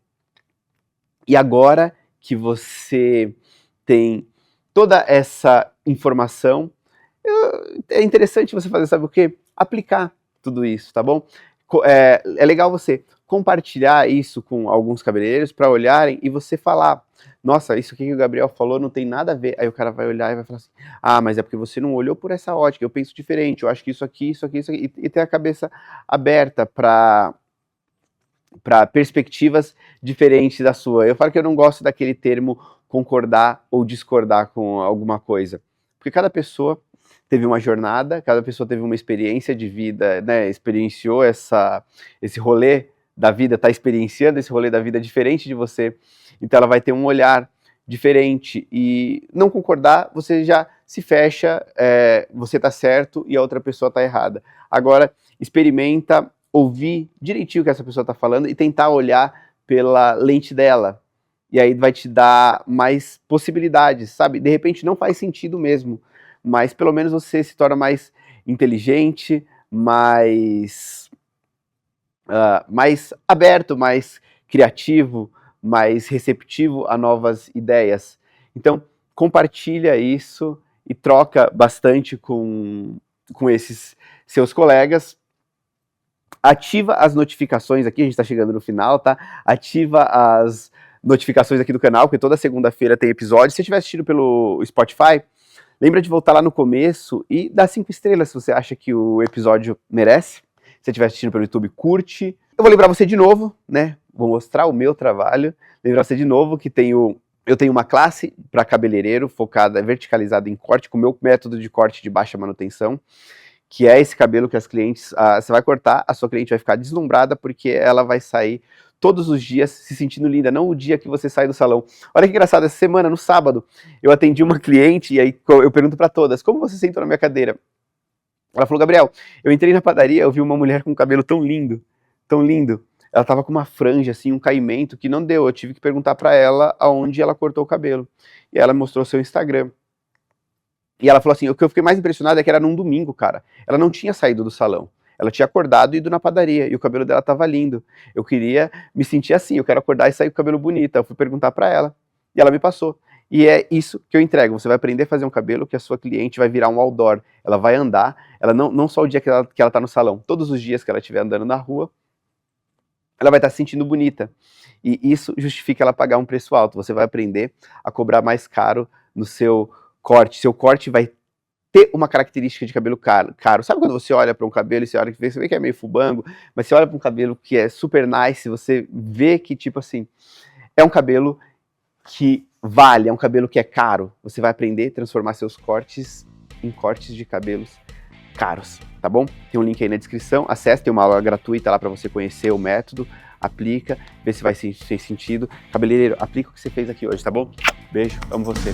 E agora que você tem toda essa informação, é interessante você fazer, sabe o quê? Aplicar tudo isso, tá bom? É legal você compartilhar isso com alguns cabeleireiros para olharem e você falar, nossa, isso aqui que o Gabriel falou não tem nada a ver. Aí o cara vai olhar e vai falar assim, mas é porque você não olhou por essa ótica, eu penso diferente, eu acho que isso aqui, e ter a cabeça aberta para perspectivas diferentes da sua. Eu falo que eu não gosto daquele termo concordar ou discordar com alguma coisa, porque cada pessoa teve uma jornada, cada pessoa teve uma experiência de vida, né, experienciou esse rolê da vida, está experienciando esse rolê da vida diferente de você, então ela vai ter um olhar diferente, e não concordar, você já se fecha, você está certo e a outra pessoa está errada. Agora, experimenta ouvir direitinho o que essa pessoa está falando e tentar olhar pela lente dela. e aí vai te dar mais possibilidades, sabe? De repente não faz sentido mesmo, mas pelo menos você se torna mais inteligente, mais aberto, mais criativo, mais receptivo a novas ideias. Então, compartilha isso e troca bastante com esses seus colegas. Ativa as notificações aqui, a gente está chegando no final, tá? Ativa as notificações aqui do canal, porque toda segunda-feira tem episódio. Se você estiver assistindo pelo Spotify, lembra de voltar lá no começo e dar 5 estrelas se você acha que o episódio merece. Se você estiver assistindo pelo YouTube, curte. Eu vou lembrar você de novo, né? Vou mostrar o meu trabalho. Lembrar você de novo que eu tenho uma classe para cabeleireiro focada, verticalizada em corte, com o meu método de corte de baixa manutenção, que é esse cabelo que as clientes, você vai cortar, a sua cliente vai ficar deslumbrada porque ela vai sair todos os dias se sentindo linda, não o dia que você sai do salão. Olha que engraçado, essa semana, no sábado, eu atendi uma cliente e aí eu pergunto para todas, como você sentou na minha cadeira? Ela falou, Gabriel, eu entrei na padaria, eu vi uma mulher com um cabelo tão lindo, tão lindo. Ela tava com uma franja, assim, um caimento que não deu, eu tive que perguntar para ela aonde ela cortou o cabelo. E ela mostrou seu Instagram. E ela falou assim, o que eu fiquei mais impressionado é que era num domingo, cara. Ela não tinha saído do salão. Ela tinha acordado e ido na padaria, e o cabelo dela tava lindo. Eu queria me sentir assim, eu quero acordar e sair com o cabelo bonito. Eu fui perguntar pra ela, e ela me passou. E é isso que eu entrego, você vai aprender a fazer um cabelo que a sua cliente vai virar um outdoor. Ela vai andar, ela não só o dia que ela tá no salão, todos os dias que ela estiver andando na rua, ela vai estar se sentindo bonita. E isso justifica ela pagar um preço alto. Você vai aprender a cobrar mais caro no seu corte. Seu corte vai ter uma característica de cabelo caro. Sabe quando você olha para um cabelo e você vê que é meio fubango, mas você olha para um cabelo que é super nice, você vê que, tipo assim, é um cabelo que vale, é um cabelo que é caro. Você vai aprender a transformar seus cortes em cortes de cabelos caros, tá bom? Tem um link aí na descrição, acesse, tem uma aula gratuita lá para você conhecer o método, aplica, vê se vai ter sentido. Cabeleireiro, aplica o que você fez aqui hoje, tá bom? Beijo, amo você.